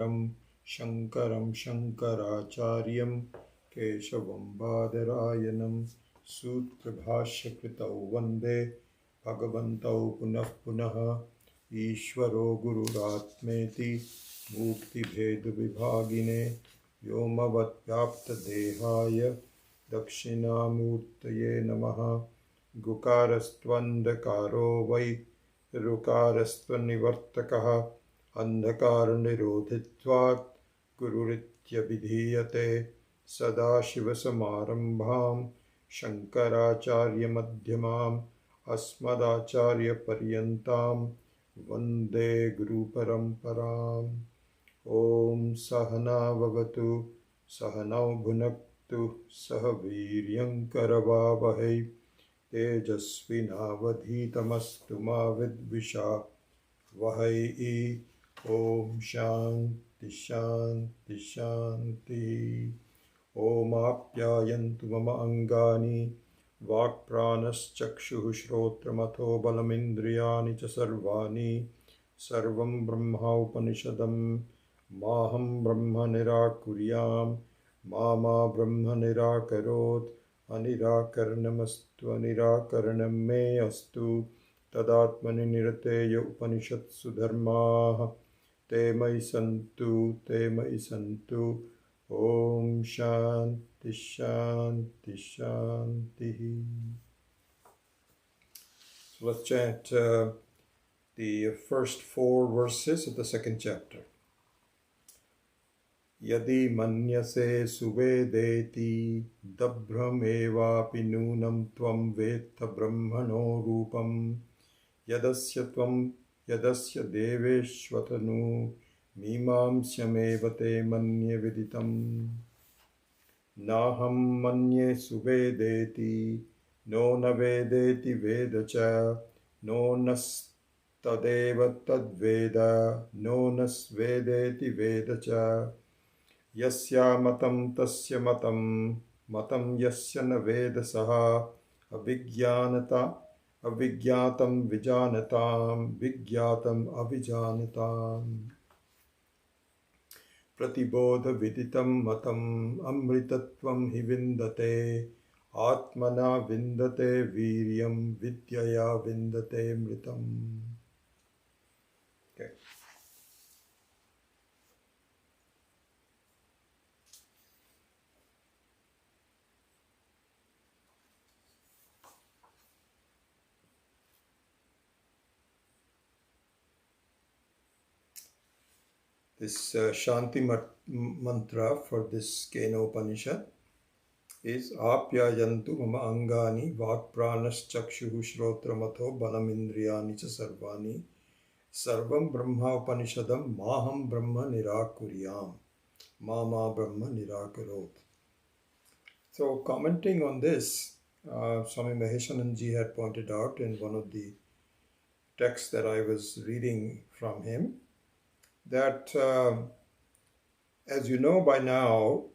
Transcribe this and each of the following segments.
Shankaram Shankaracharyam Keshavam Badarayanam Sutrabhashya Kritau Vande Bhagavantau Punah Punaha Ishvaro Gururatmeti Mukti Bhedu Vibhagine Yomavat Vyapta Dehaya Dakshinamurtaye Namaha Gukarastvandakaro Vai Rukarastvanivartakaha Andhakarannirodhitvat Gururitya Sadashivasamarambham Shankaracharya-madhyamam Asmadacharya-paryantam Vande Guru-paramparam. Om Sahana Vavatu Sahanau Bhunaktu Sahaviryankaravavahai Tejasvinavadhitamastu ma vidvisha Vahai. Om Shanti Shanti Shanti. Om Apyayantu Mama Angani Vakpranaschakshuh Shrotramato Balamindriyani Cha Sarvani Sarvam Brahma Upanishadam Maham Brahma Nirakuryam Mama Brahma Nirakarot Anirakaranamastu Anirakaranam Me Astu Tadatmani Nirateya Upanishatsu Dharmaha Te Mai Santu Om Shanti Shanti Shanti. So let's chant the first 4 verses of the second chapter. Yadi manyase suvedeti dabhramevapi nunam tvam vetta brahmano rupam yadasya deveshvatanu mimamsyameva te manye viditam naham manye suvedeti no navedeti vedacha no nastadeva tadveda no nasvedeti vedacha yasya matam tasya matam matam yasya navedasaha avijñātam vijānatam vijñātam avijānatam pratibodha viditam matam amritatvam hi vindate atmana vindate viryam vidyaya vindate mritam. Okay. This Shanti mantra for this Kena Upanishad is Apyayantu mama angani vakpranas chakshuhu shrotramato balamindriyani cha sarvani sarvam brahma upanishadam maham brahma nirakuryam mama brahma nirakarot. So commenting on this, Swami Maheshananji had pointed out in one of the texts that I was reading from him that as you know by now,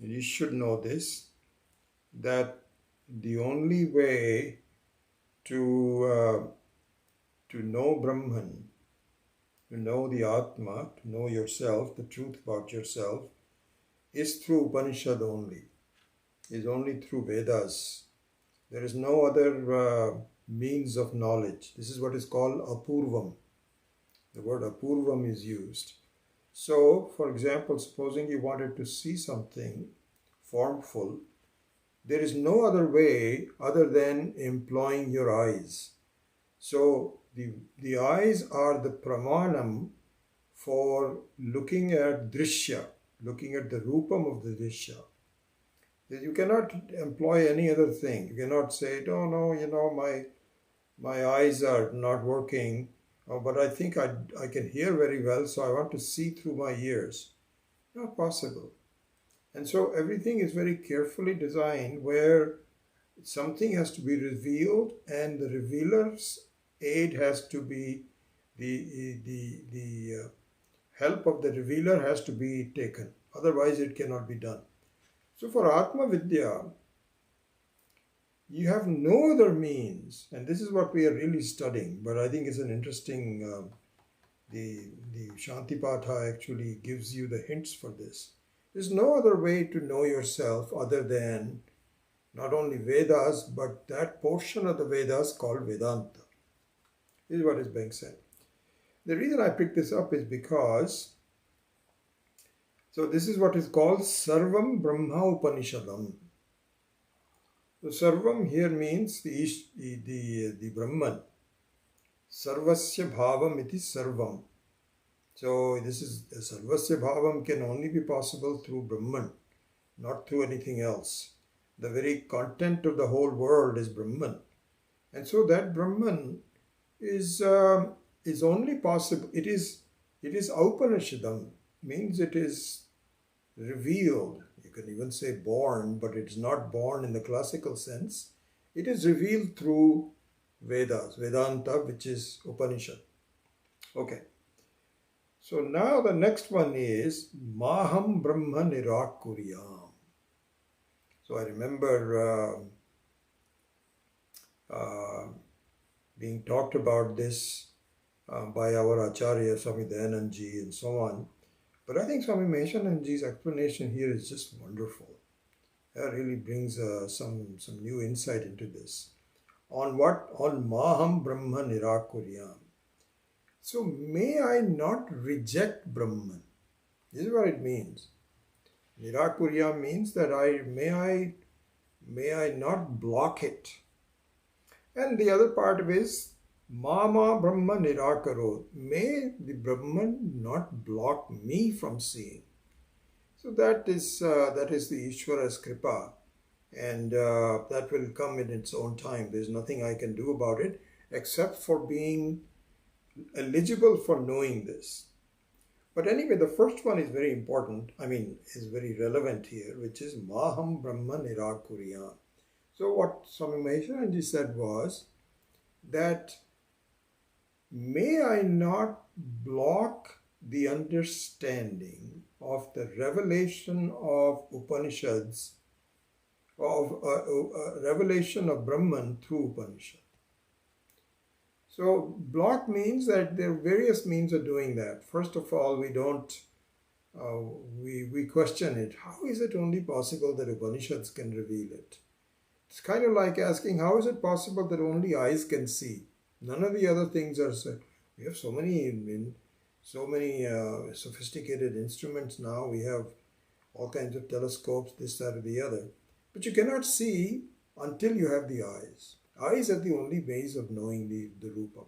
you should know this, that the only way to know Brahman, to know the Atma, to know yourself, the truth about yourself, is through Upanishad only, is only through Vedas. There is no other means of knowledge. This is what is called Apoorvam. The word Apoorvam is used. So, for example, supposing you wanted to see something formful, there is no other way other than employing your eyes. So, the eyes are the pramanam for looking at drishya, looking at the rupam of the drishya. You cannot employ any other thing. You cannot say, oh no, my eyes are not working. But I think I can hear very well, so I want to see through my ears. Not possible. And so everything is very carefully designed where something has to be revealed and the revealer's aid has to be, the help of the revealer has to be taken. Otherwise it cannot be done. So for Atma Vidya, you have no other means, and this is what we are really studying, but I think it's an interesting the Shantipatha actually gives you the hints for this. There's no other way to know yourself other than not only Vedas, but that portion of the Vedas called Vedanta. This is what is being said. The reason I picked this up is because, so this is what is called Sarvam Brahma Upanishadam. So Sarvam here means the Brahman. Sarvasya Bhavam iti Sarvam. So this is, Sarvasya Bhavam can only be possible through Brahman, not through anything else. The very content of the whole world is Brahman. And so that Brahman is only possible. It is Upanishadam, means it is revealed. You can even say born, but it's not born in the classical sense. It is revealed through Vedas, Vedanta, which is Upanishad. Okay. So now the next one is Maham Brahma Nirakuryam. So I remember being talked about this by our Acharya, Swami Dayanandji, and so on. But I think Swami Maheshananji's explanation here is just wonderful. That really brings some new insight into this. On what? On Maham Brahma Nirakuryam. So may I not reject Brahman. This is what it means. Nirakurya means that may I not block it. And the other part is Mama Brahma Nirakaro. May the Brahman not block me from seeing. So that is the Ishvara's kripa, and that will come in its own time. There's nothing I can do about it except for being eligible for knowing this. But anyway, the first one is very important, is very relevant here, which is Maham Brahma Nirakurya. So what Swami Maheshananji said was that may I not block the understanding of the revelation of Upanishads, of revelation of Brahman through Upanishad. So block means that there are various means of doing that. First of all, we don't, we question it. How is it only possible that Upanishads can reveal it? It's kind of like asking, how is it possible that only eyes can see? None of the other things are said. We have so many sophisticated instruments now. We have all kinds of telescopes, this, that, or the other. But you cannot see until you have the eyes. Eyes are the only ways of knowing the Rupa.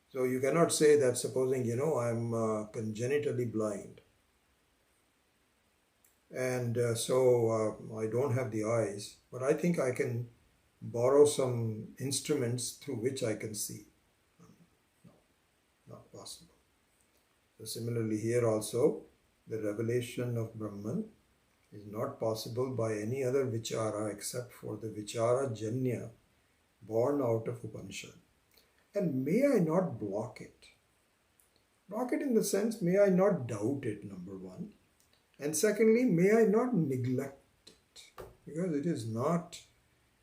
So you cannot say that, supposing, I'm congenitally blind. And so I don't have the eyes, but I think I can borrow some instruments through which I can see. No, not possible. So similarly here also, the revelation of Brahman is not possible by any other vichara except for the vichara janya born out of Upanishad. And may I not block it? Block it in the sense, may I not doubt it, number one. And secondly, may I not neglect it? Because it is not,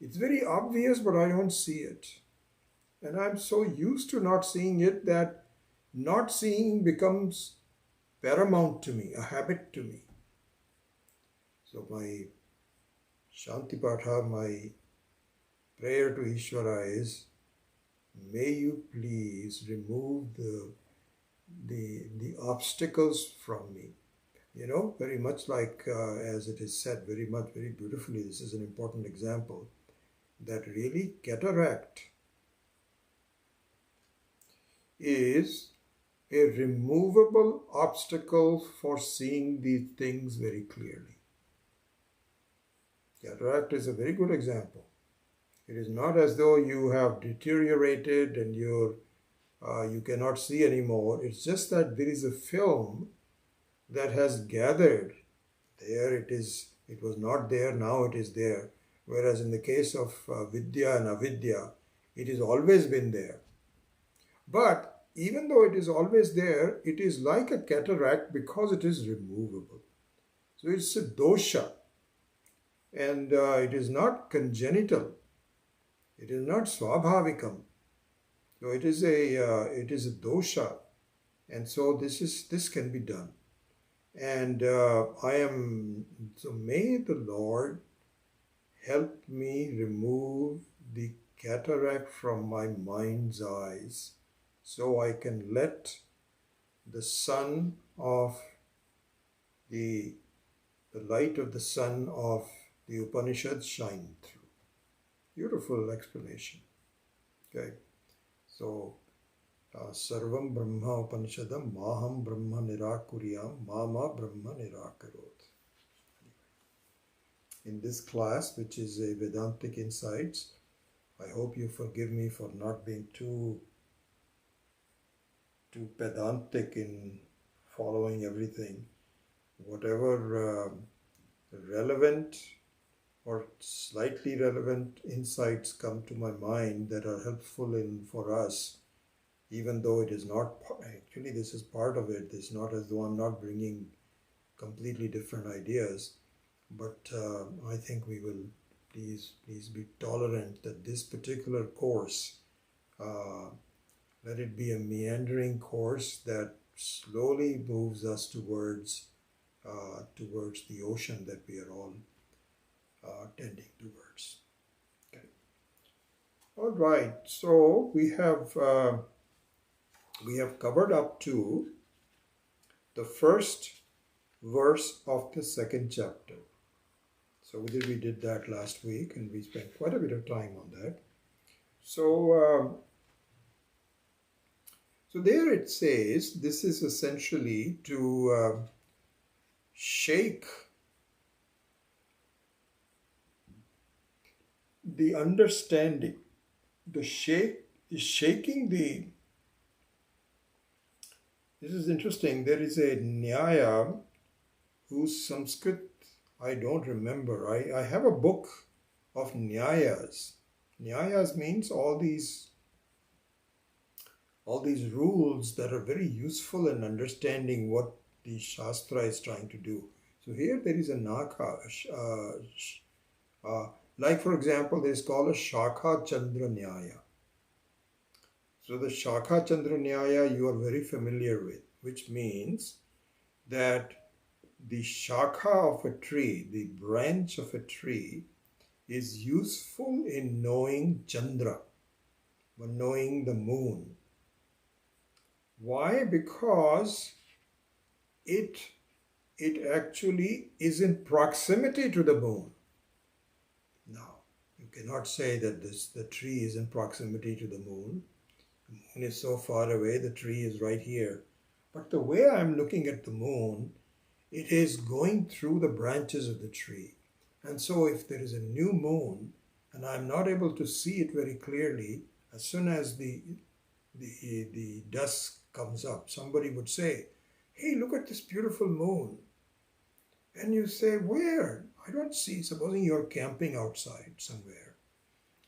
it's very obvious, but I don't see it. And I'm so used to not seeing it that not seeing becomes paramount to me, a habit to me. So my Shantipatha, my prayer to Ishvara is, may you please remove the obstacles from me. Very much like as it is said very beautifully, this is an important example, that really cataract is a removable obstacle for seeing these things very clearly. Cataract is a very good example. It is not as though you have deteriorated and you cannot see anymore. It's just that there is a film that has gathered. There it is. It was not there, now it is there. Whereas in the case of Vidya and Avidya, it has always been there. But even though it is always there, it is like a cataract because it is removable. So it's a dosha. And it is not congenital. It is not swabhavikam. So it is a dosha. And so this can be done. And so may the Lord help me remove the cataract from my mind's eyes so I can let the sun of the light of the sun of the Upanishads shine through. Beautiful explanation. Okay. So, Sarvam Brahma Upanishadam Maham Brahma Nirakuryam Mama Brahma Nirakarot. In this class, which is a Vedantic Insights, I hope you forgive me for not being too pedantic in following everything. Whatever relevant or slightly relevant insights come to my mind that are helpful for us, even though it is not, actually this is part of it. It's not as though I'm not bringing completely different ideas, but I think we will please be tolerant that this particular course, let it be a meandering course that slowly moves us towards the ocean that we are all tending towards. Okay. All right. So we have covered up to the first verse of the second chapter. So we did that last week, and we spent quite a bit of time on that. So there it says this is essentially to shake the understanding, shaking the. This is interesting. There is a Nyaya whose Sanskrit I don't remember. I have a book of Nyayas. Nyayas means all these rules that are very useful in understanding what the Shastra is trying to do. So here there is a Naka, like for example, there is called a Shakha Chandra Nyaya. So the Shakha Chandra Nyaya you are very familiar with, which means that the Shakha of a tree, the branch of a tree, is useful in knowing Chandra, knowing the moon. Why? Because it actually is in proximity to the moon. Now, you cannot say that the tree is in proximity to the moon. The moon is so far away, the tree is right here. But the way I'm looking at the moon, it is going through the branches of the tree. And so if there is a new moon and I'm not able to see it very clearly, as soon as the dusk comes up, somebody would say, hey, look at this beautiful moon. And you say, where? I don't see. Supposing you're camping outside somewhere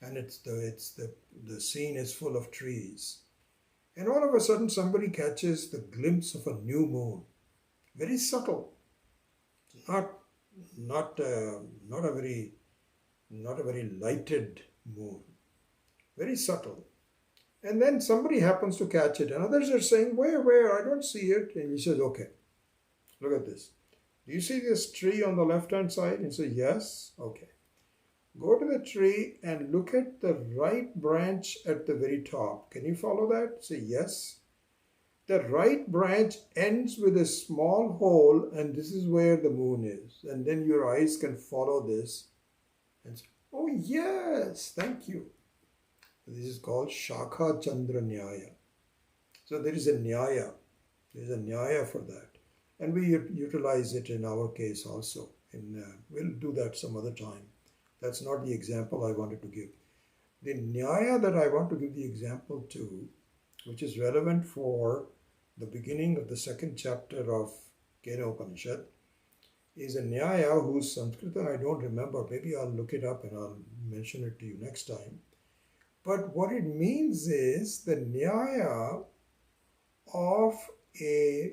and the scene is full of trees. And all of a sudden somebody catches the glimpse of a new moon. Very subtle. Not a very lighted moon. Very subtle. And then somebody happens to catch it, and others are saying, where? I don't see it. And he says, okay, look at this. Do you see this tree on the left-hand side? And he says, yes. Okay. Go to the tree and look at the right branch at the very top. Can you follow that? Say, yes. The right branch ends with a small hole, and this is where the moon is. And then your eyes can follow this and say, oh, yes, thank you. This is called Shakha Chandra Nyaya. So there is a Nyaya. There is a Nyaya for that. And we utilize it in our case also. We'll do that some other time. That's not the example I wanted to give. The Nyaya that I want to give the example to, which is relevant for the beginning of the second chapter of Kena Upanishad, is a Nyaya whose Sanskrit I don't remember. Maybe I'll look it up and I'll mention it to you next time. But what it means is the Nyaya of a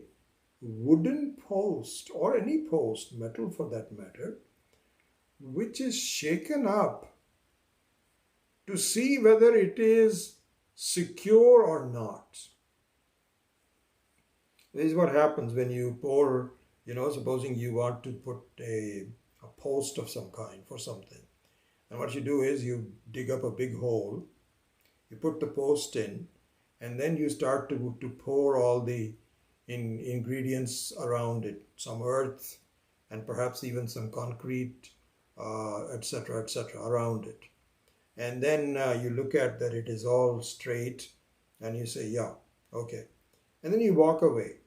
wooden post, or any post, metal for that matter, which is shaken up to see whether it is secure or not. This is what happens when you pour, supposing you want to put a post of some kind for something. And what you do is you dig up a big hole, you put the post in, and then you start to pour all the ingredients around it, some earth, and perhaps even some concrete, etc., around it. And then you look at that it is all straight, and you say, yeah, okay. And then you walk away.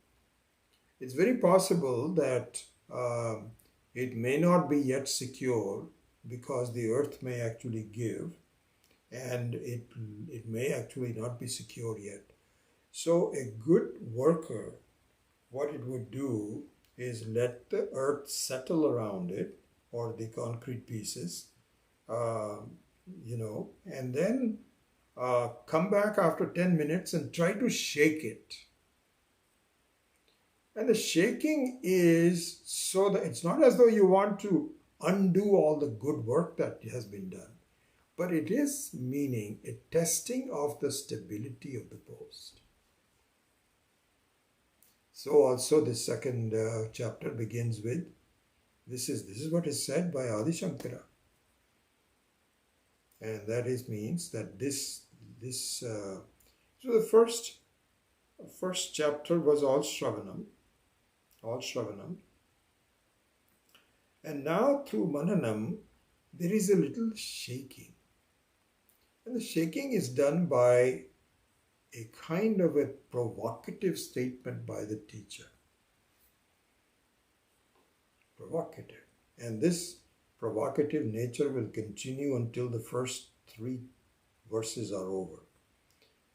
It's very possible that it may not be yet secure because the earth may actually give, and it may actually not be secure yet. So a good worker, what it would do is let the earth settle around it, or the concrete pieces, and then come back after 10 minutes and try to shake it. And the shaking is so that it's not as though you want to undo all the good work that has been done, but it is meaning a testing of the stability of the post. So also this second chapter begins with, this is what is said by Adi Shankara. And that means that so the first chapter was all Shravanam. And now through Mananam, there is a little shaking. And the shaking is done by a kind of a provocative statement by the teacher. Provocative. And this provocative nature will continue until the first 3 verses are over.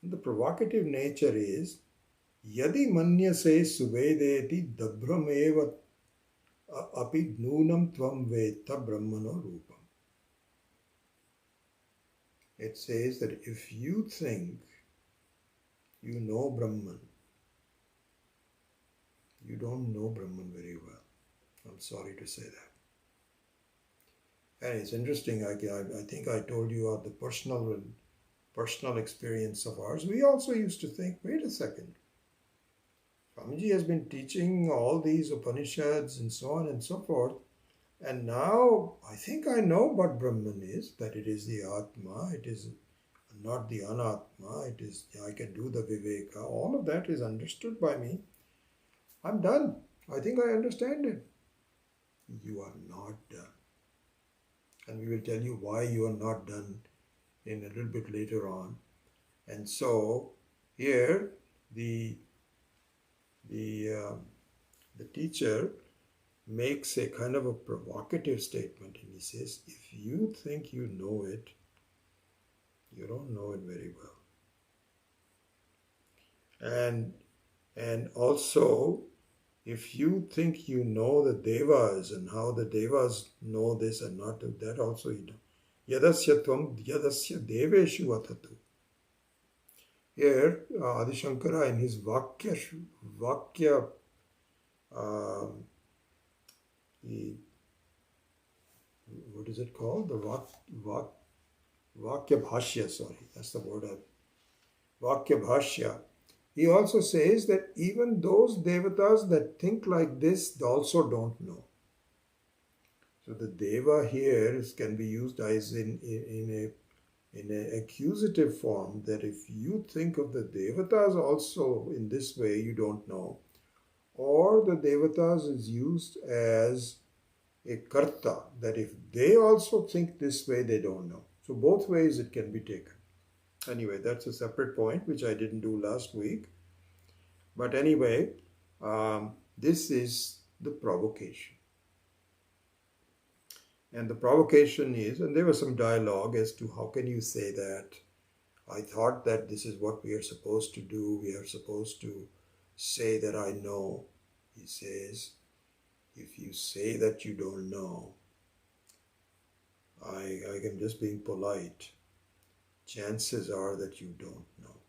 And the provocative nature is, Yadi manyase suvedeti dabhrameva api gnunam tvam veta brahmano rupam. It says that if you think you know Brahman, you don't know Brahman very well. I'm sorry to say that. And it's interesting, I think I told you of the personal experience of ours. We also used to think, wait a second, Swamiji has been teaching all these Upanishads and so on and so forth, and now I think I know what Brahman is, that it is the Atma, it is not the Anatma, it is, I can do the Viveka, all of that is understood by me. I'm done. I think I understand it. You are not done. And we will tell you why you are not done in a little bit later on. And so here the teacher makes a kind of a provocative statement, and he says, if you think you know it, you don't know it very well. And also, if you think you know the Devas and how the Devas know this and not that, also you know. Yadasya tvam yadasya deveshu atatu. Here, Adi Shankara in his Vakya what is it called? The Vakya Bhashya, sorry, that's the word. Vakya Bhashya. He also says that even those devatas that think like this also don't know. So the deva here can be used as in an accusative form, that if you think of the devatas also in this way, you don't know. Or the devatas is used as a karta, that if they also think this way, they don't know. So both ways it can be taken. Anyway, that's a separate point, which I didn't do last week. But anyway, this is the provocation. And the provocation is, and there was some dialogue as to how can you say that? I thought that this is what we are supposed to do. We are supposed to say that I know. He says, if you say that you don't know, I am just being polite. Chances are that you don't know.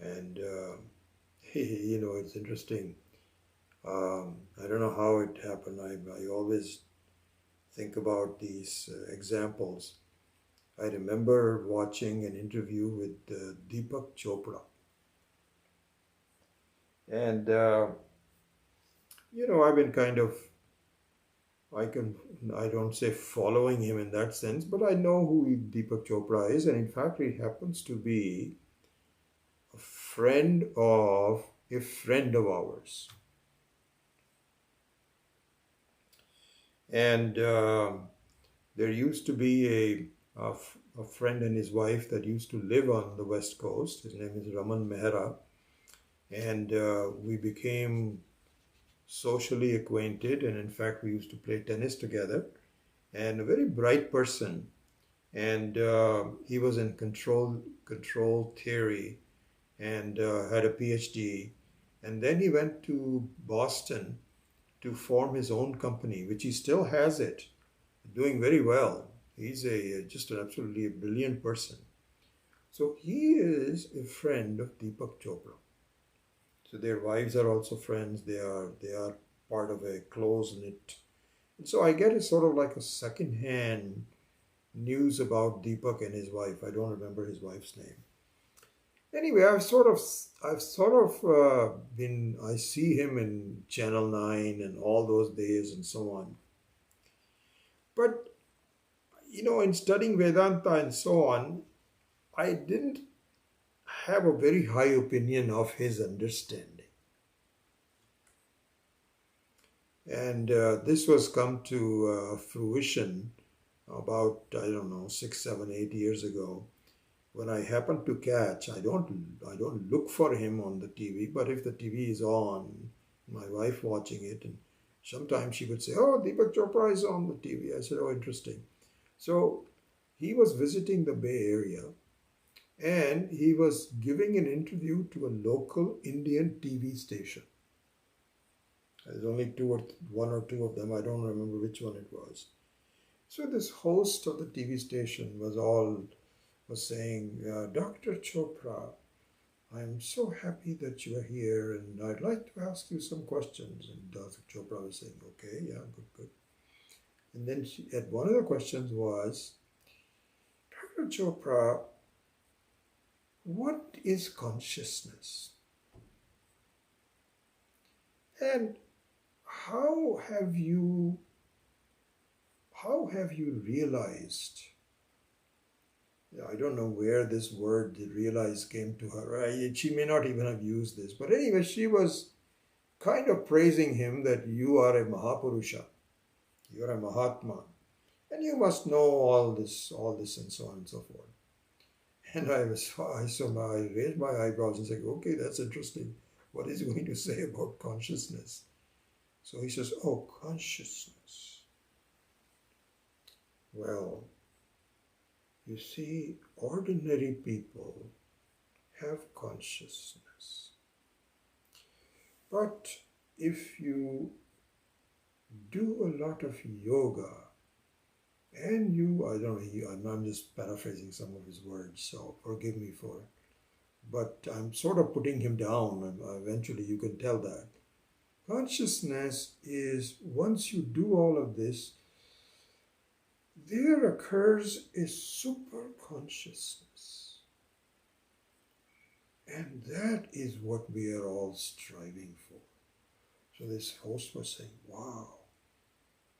And, it's interesting. I don't know how it happened. I always think about these examples. I remember watching an interview with Deepak Chopra. And, I've been kind of, I don't say following him in that sense, but I know who Deepak Chopra is. And in fact, he happens to be a friend of ours. And there used to be a friend and his wife that used to live on the West Coast. His name is Raman Mehra. And we became socially acquainted. And in fact, we used to play tennis together. And a very bright person. And he was in control theory and had a PhD. And then he went to Boston to form his own company, which he still has it, doing very well. He's just an absolutely brilliant person. So he is a friend of Deepak Chopra. So their wives are also friends. They are part of a close knit. And so I get a sort of like a second-hand news about Deepak and his wife. I don't remember his wife's name. Anyway, I see him in Channel 9 and all those days and so on. But, in studying Vedanta and so on, I didn't have a very high opinion of his understanding. And this was come to fruition about, 6, 7, 8 years ago, when I happen to catch, I don't look for him on the TV, but if the TV is on, my wife watching it, and sometimes she would say, "Oh, Deepak Chopra is on the TV." I said, "Oh, interesting." So he was visiting the Bay Area, and he was giving an interview to a local Indian TV station. There's only one or two of them. I don't remember which one it was. So this host of the TV station was saying, "Dr. Chopra, I'm so happy that you are here, and I'd like to ask you some questions." And Dr. Chopra was saying, "Okay, yeah, good." And then one of the questions was, "Dr. Chopra, what is consciousness? And how have you realized?" I don't know where this word "realize" came to her. She may not even have used this. But anyway, she was kind of praising him that you are a Mahapurusha. You are a Mahatma. And you must know all this and so on and so forth. And I raised my eyebrows and said, "Okay, that's interesting. What is he going to say about consciousness?" So he says, "Oh, consciousness. Well, you see, ordinary people have consciousness. But if you do a lot of yoga, and I'm just paraphrasing some of his words, so forgive me for it. But I'm sort of putting him down, and eventually you can tell that. Consciousness is, once you do all of this, there occurs a super consciousness. And that is what we are all striving for." So this host was saying, "Wow.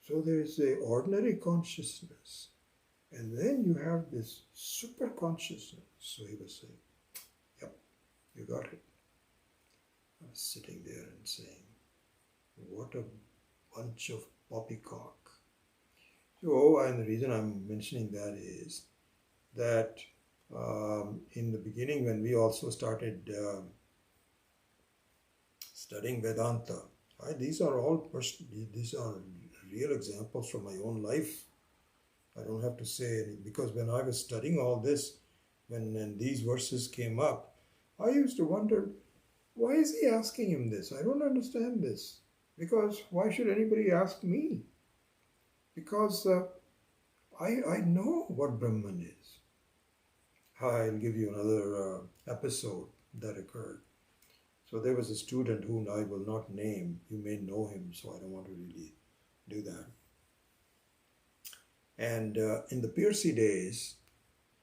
So there is the ordinary consciousness, and then you have this super consciousness." So he was saying, "Yep, you got it." I was sitting there and saying, what a bunch of poppycock. So, and the reason I'm mentioning that is that in the beginning, when we also started studying Vedanta, these are real examples from my own life. I don't have to say any, because when I was studying all this, when these verses came up, I used to wonder, why is he asking him this? I don't understand this. Because why should anybody ask me? Because I know what Brahman is. I'll give you another episode that occurred. So there was a student whom I will not name. You may know him, so I don't want to really do that. And in the Piercy days,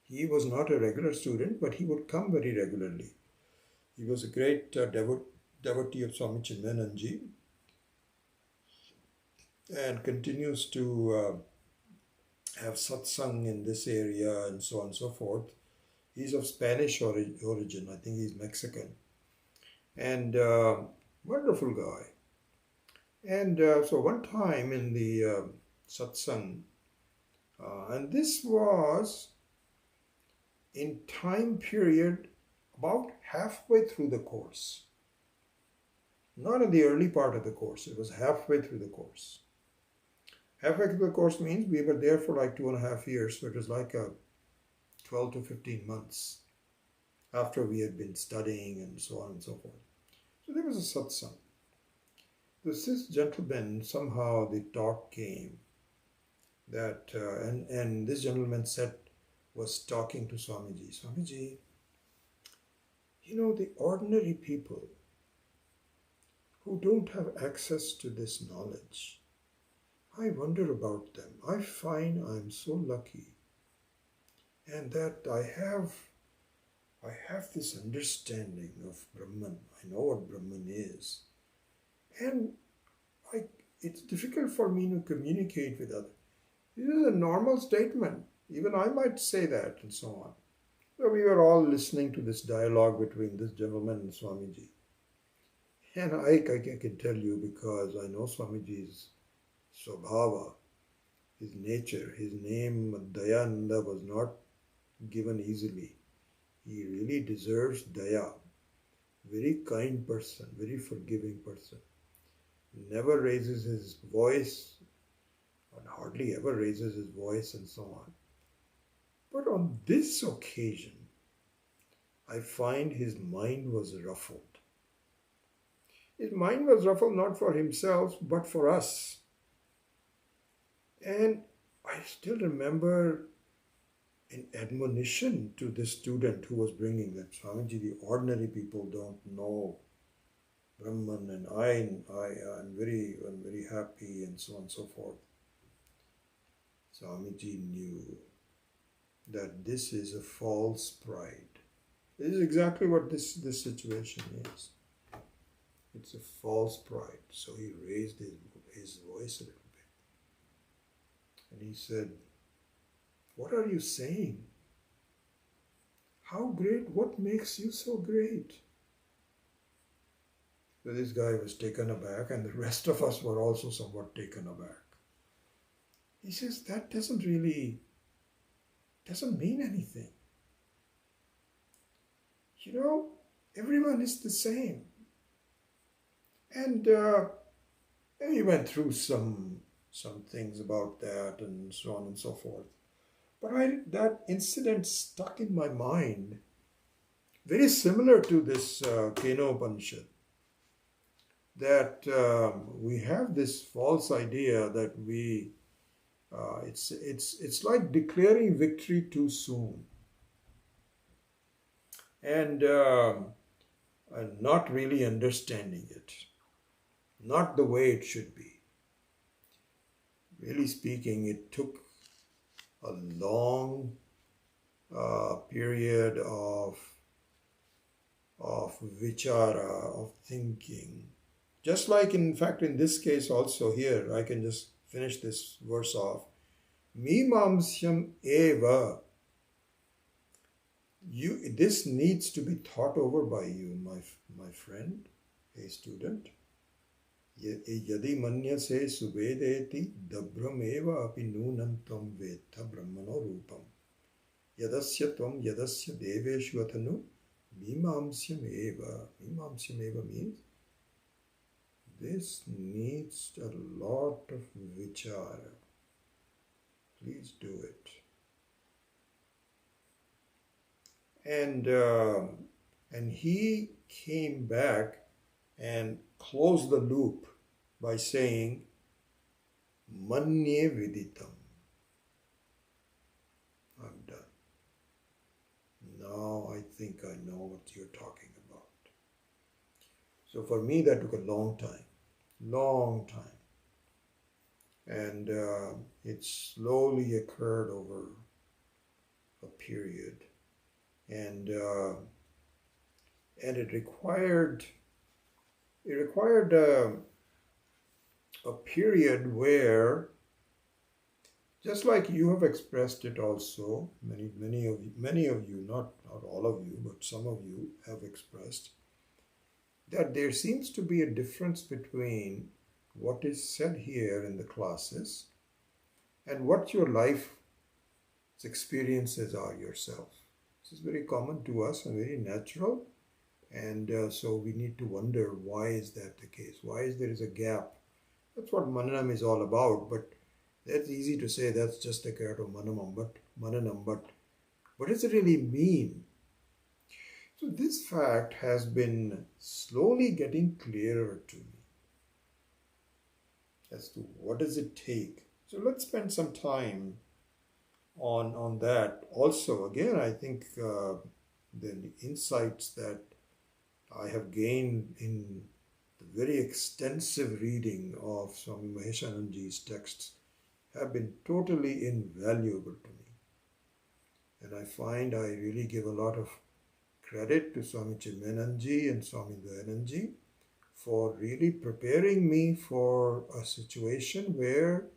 he was not a regular student, but he would come very regularly. He was a great devotee of Swami Chinmayananji, and continues to have satsang in this area and so on and so forth. He's of Spanish origin. I think he's Mexican. And wonderful guy. And so one time in the satsang, and this was in time period about halfway through the course. Not in the early part of the course, it was halfway through the course. Halfway through the course means we were there for like 2.5 years, so it was like a 12 to 15 months after we had been studying and so on and so forth. So there was a satsang. This gentleman, somehow the talk came that, and this gentleman was talking to Swamiji. Swamiji, the ordinary people who don't have access to this knowledge, I wonder about them. I find I'm so lucky, and that I have this understanding of Brahman. I know what Brahman is, and it's difficult for me to communicate with others. This is a normal statement. Even I might say that, and so on. So we were all listening to this dialogue between this gentleman and Swamiji. And I can tell you, because I know Swamiji's Swabhava, his nature, his name Dayananda was not given easily. He really deserves Daya. Very kind person, very forgiving person. Never raises his voice, and hardly ever raises his voice, and so on. But on this occasion, I find his mind was ruffled. His mind was ruffled not for himself, but for us. And I still remember an admonition to this student who was bringing that, Swamiji, the ordinary people don't know Brahman, and I'm very happy, and so on and so forth. Swamiji knew that this is a false pride. This is exactly what this situation is. It's a false pride. So he raised his voice a little bit. And he said, what are you saying? How great? What makes you so great? So this guy was taken aback, and the rest of us were also somewhat taken aback. He says, that doesn't mean anything. Everyone is the same. And he went through some things about that and so on and so forth. But that incident stuck in my mind, very similar to this Kena Upanishad, that we have this false idea that it's like declaring victory too soon, and not really understanding it, not the way it should be. Really speaking, it took a long period of vichara, of thinking. Just like, in fact, in this case also here, I can just finish this verse off. Mimamsyam eva. This needs to be thought over by you, my friend, a student. Yadi manyase suvedeti dabram eva api nunam tvam vetha brahmano rupam. Yadasya tvam yadasya deveshu athanu mimamsyam eva. Mimamsyam eva means this needs a lot of vichara. Please do it. And he came back and closed the loop by saying, Manye viditam. I'm done. Now I think I know what you're talking about. So for me that took a long time. And it slowly occurred over a period. And it required it required a period where, just like you have expressed it also, many of you, not all of you, but some of you have expressed that there seems to be a difference between what is said here in the classes and what your life experiences are yourself. This is very common to us and very natural, and so we need to wonder, why is that the case? Why is there is a gap? That's what Mananam is all about, but that's easy to say, that's just a kind of Mananam, but what does it really mean? So this fact has been slowly getting clearer to me as to what does it take. So let's spend some time on that. Also, again, I think the insights that I have gained in the very extensive reading of Swami Maheshananji's texts have been totally invaluable to me. And I find I really give a lot of credit to Swami Chinmayananji and Swami Dayananji for really preparing me for a situation where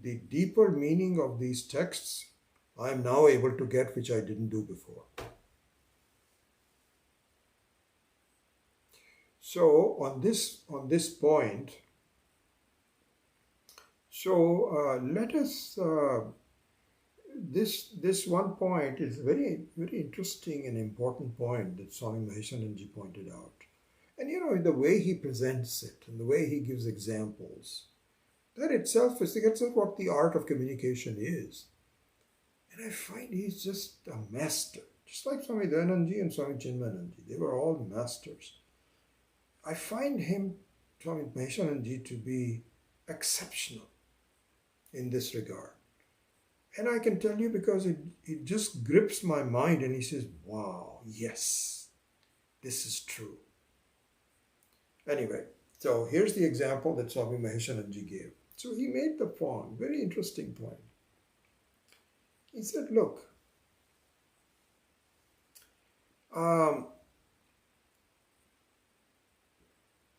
the deeper meaning of these texts I am now able to get, which I didn't do before. So on this point, let us this one point is very interesting and important point that Swami Maheshananji pointed out. And the way he presents it and the way he gives examples, that itself is what the art of communication is. And I find he's just a master. Just like Swami Dayananji and Swami Chinmayananji, they were all masters. I find him, Swami Maheshananji, to be exceptional in this regard. And I can tell you because it just grips my mind, and he says, wow, yes, this is true. Anyway, so here's the example that Swami Maheshananji gave. So he made the point, very interesting point. He said, look,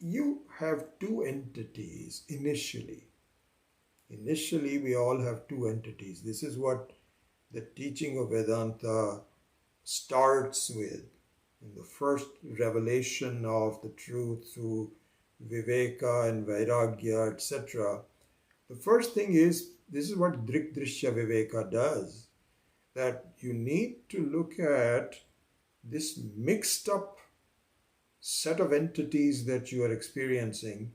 you have two entities initially. Initially, we all have two entities. This is what the teaching of Vedanta starts with. In the first revelation of the truth through Viveka and Vairagya, etc. The first thing is, this is what Drik Drishya Viveka does, that you need to look at this mixed up set of entities that you are experiencing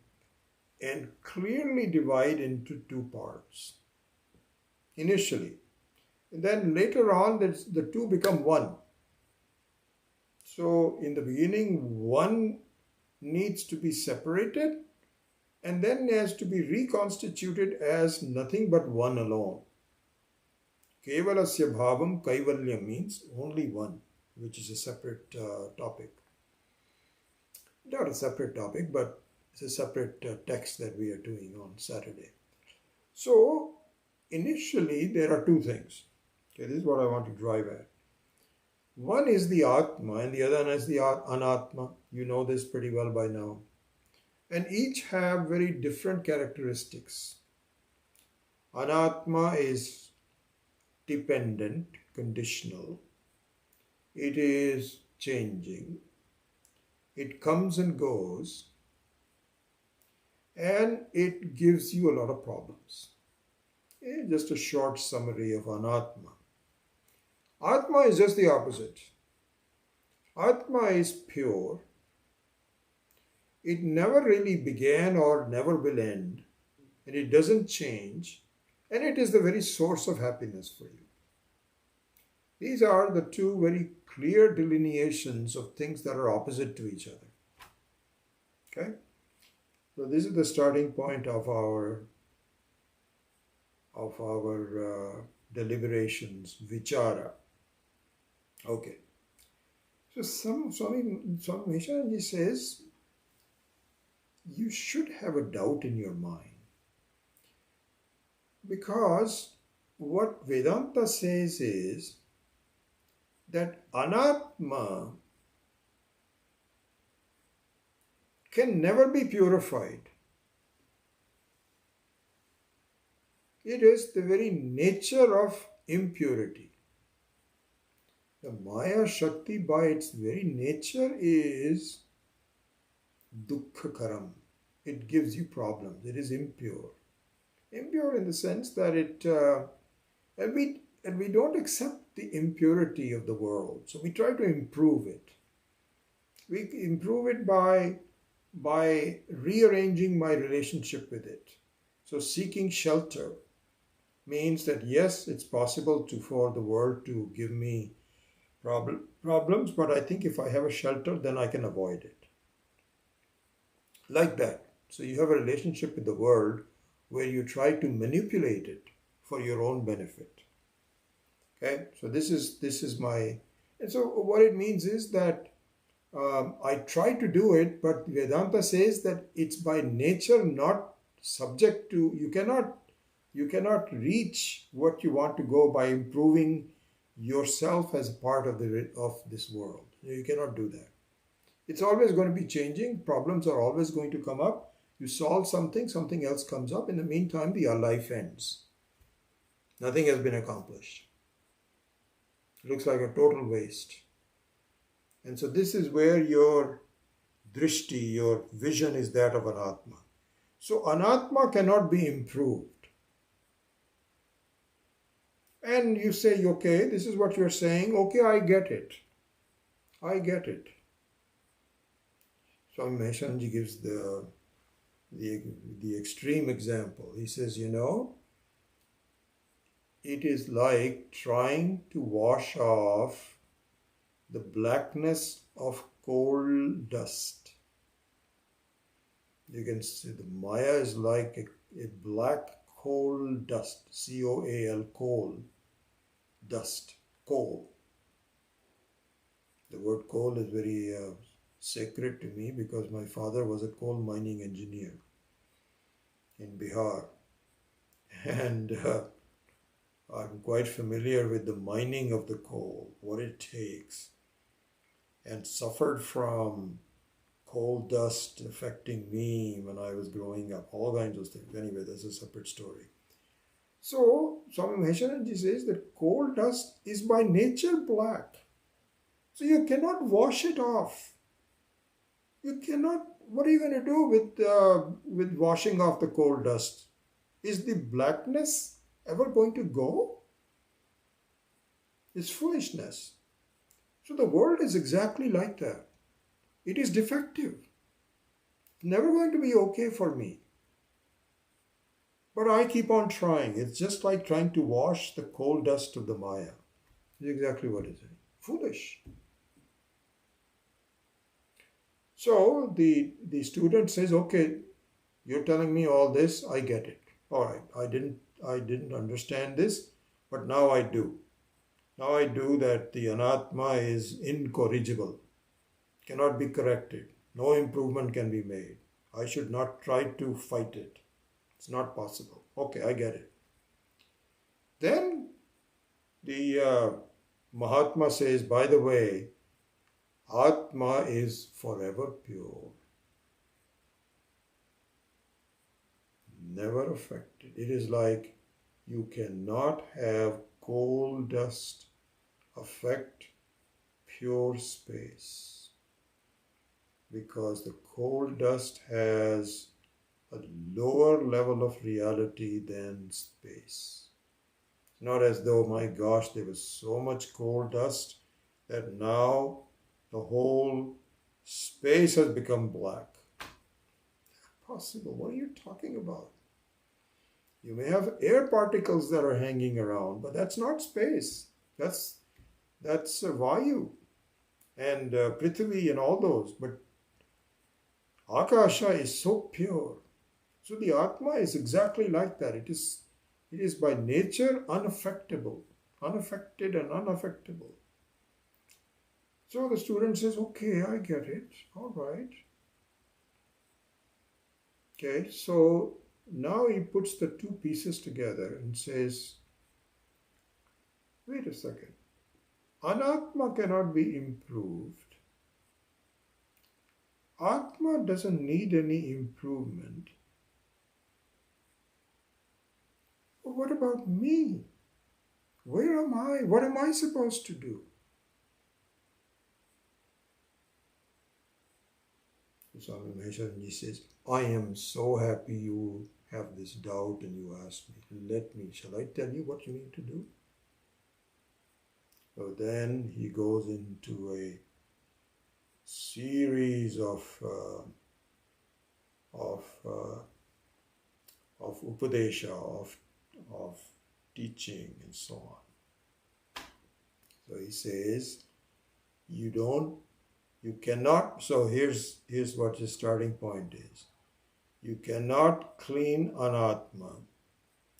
and clearly divide into two parts initially. And then later on, the two become one. So in the beginning, one needs to be separated and then has to be reconstituted as nothing but one alone. Kevalasya bhavam kaivalyam means only one, which is a separate topic. Not a separate topic, but it's a separate text that we are doing on Saturday. So initially, there are two things. Okay, this is what I want to drive at. One is the Atma and the other one is the Anatma. You know this pretty well by now. And each have very different characteristics. Anatma is dependent, conditional. It is changing. It comes and goes. And it gives you a lot of problems. Just a short summary of Anatma. Atma is just the opposite. Atma is pure. It never really began or never will end. And it doesn't change. And it is the very source of happiness for you. These are the two very clear delineations of things that are opposite to each other. Okay? So this is the starting point of our deliberations, vichara. Okay. So Swami Maheshananji says, you should have a doubt in your mind. Because what Vedanta says is that Anatma can never be purified. It is the very nature of impurity. The Maya Shakti by its very nature is dukkha-karam. It gives you problems. It is impure. Impure in the sense that and we don't accept the impurity of the world. So we try to improve it. We improve it by rearranging my relationship with it. So seeking shelter means that yes, it's possible for the world to give me problems, but I think if I have a shelter, then I can avoid it. Like that. So you have a relationship with the world where you try to manipulate it for your own benefit. Okay, so this is my, and so what it means is that I try to do it, but Vedanta says that it's by nature not subject to, you cannot reach what you want to go by improving yourself as a part of this world. You cannot do that. It's always going to be changing. Problems are always going to come up. You solve something, something else comes up. In the meantime, your life ends. Nothing has been accomplished. It looks like a total waste. And so this is where your drishti, your vision is that of Anatma. So Anatma cannot be improved. And you say, okay, this is what you're saying. Okay, I get it. I get it. Swami Maheshanji gives the extreme example. He says, it is like trying to wash off the blackness of coal dust. You can see the Maya is like a black coal dust, C-O-A-L, coal, dust, coal. The word coal is very sacred to me because my father was a coal mining engineer in Bihar. And I'm quite familiar with the mining of the coal, what it takes, and suffered from coal dust affecting me when I was growing up, all kinds of things. Anyway, that's a separate story. So, Swami Maheshanji says that coal dust is by nature black. So you cannot wash it off. You cannot, what are you going to do with washing off the coal dust? Is the blackness ever going to go? It's foolishness. So the world is exactly like that. It is defective. It's never going to be okay for me. But I keep on trying. It's just like trying to wash the coal dust of the Maya. It's exactly what it is. Foolish. So the student says, okay, you're telling me all this, I get it. All right, I didn't understand this, but now I do. Now I do that the Anatma is incorrigible, cannot be corrected. No improvement can be made. I should not try to fight it. It's not possible. Okay, I get it. Then the Mahatma says, by the way, Atma is forever pure, never affected. It is like you cannot have coal dust affect pure space, because the coal dust has a lower level of reality than space. It's not as though, my gosh, there was so much coal dust that now the whole space has become black. Possible. What are you talking about? You may have air particles that are hanging around, but that's not space. That's Vayu and Prithvi and all those. But Akasha is so pure. So the Atma is exactly like that. It is by nature unaffectable, unaffected and unaffectable. So the student says, okay, I get it. All right. Okay, so now he puts the two pieces together and says, wait a second. Anatma cannot be improved. Atma doesn't need any improvement. But what about me? Where am I? What am I supposed to do? Swami Maheswaranji says, I am so happy you have this doubt and you ask me. Shall I tell you what you need to do? So then he goes into a series of upadesha, of teaching and so on. So he says, you cannot, so here's what his starting point is. You cannot clean Anatma,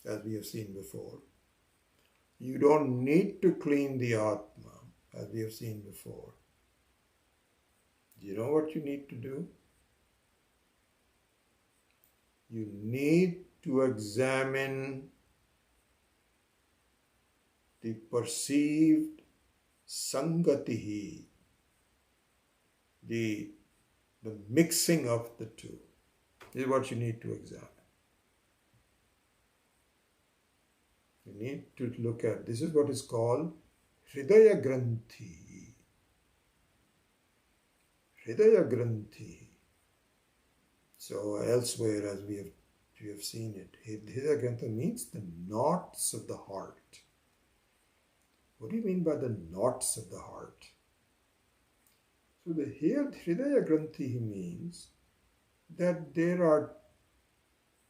as we have seen before. You don't need to clean the Atma, as we have seen before. Do you know what you need to do? You need to examine the perceived sangatihi, the mixing of the two. This is what you need to examine. You need to look at, this is what is called Hridaya Granthi. Hridaya Granthi. So elsewhere, as we have seen it, Hridaya Granthi means the knots of the heart. What do you mean by the knots of the heart? So here Hridaya Granthi means that there are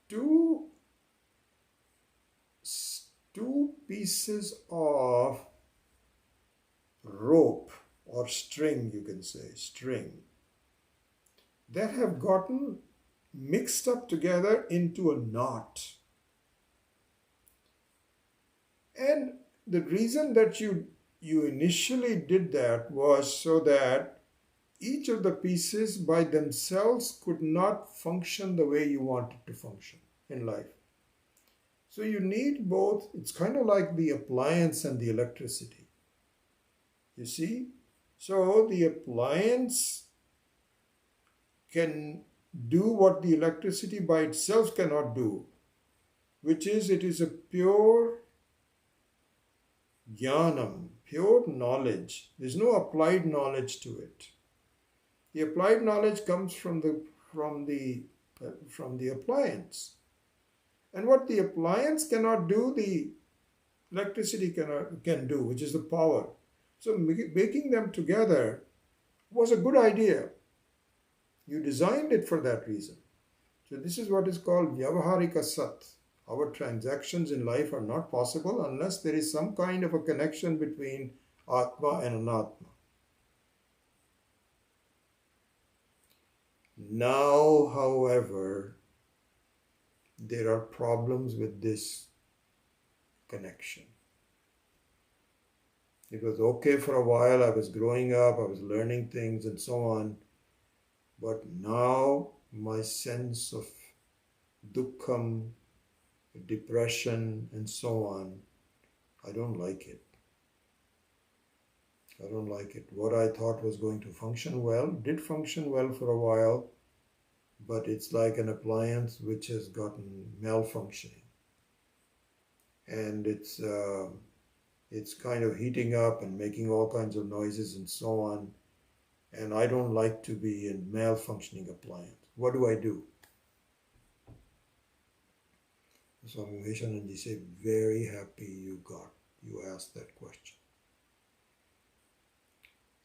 two pieces of rope or string, you can say, string, that have gotten mixed up together into a knot. And the reason that you initially did that was so that each of the pieces by themselves could not function the way you wanted to function in life. So you need both. It's kind of like the appliance and the electricity. You see? So the appliance can do what the electricity by itself cannot do, which is it is a pure jnanam, pure knowledge. There's no applied knowledge to it. The applied knowledge comes from the appliance. And what the appliance cannot do, the electricity can do, which is the power. So making them together was a good idea. You designed it for that reason. So this is what is called Vyavaharika Sat. Our transactions in life are not possible unless there is some kind of a connection between Atma and Anatma. Now, however, there are problems with this connection. It was okay for a while, I was growing up, I was learning things and so on. But now my sense of dukkham, depression and so on, I don't like it. I don't like it. What I thought was going to function well, did function well for a while, but it's like an appliance which has gotten malfunctioning. And it's kind of heating up and making all kinds of noises and so on. And I don't like to be a malfunctioning appliance. What do I do? Swami Maheswaranji said, very happy you asked that question.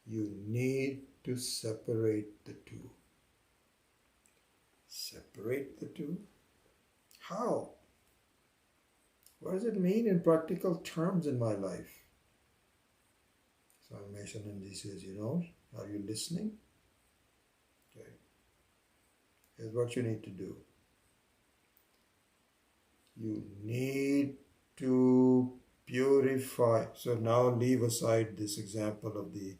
You need to separate the two. Separate the two? How? What does it mean in practical terms in my life? Swami Maheswaranji says, are you listening? Okay. Here's what you need to do. You need to purify. So now leave aside this example of the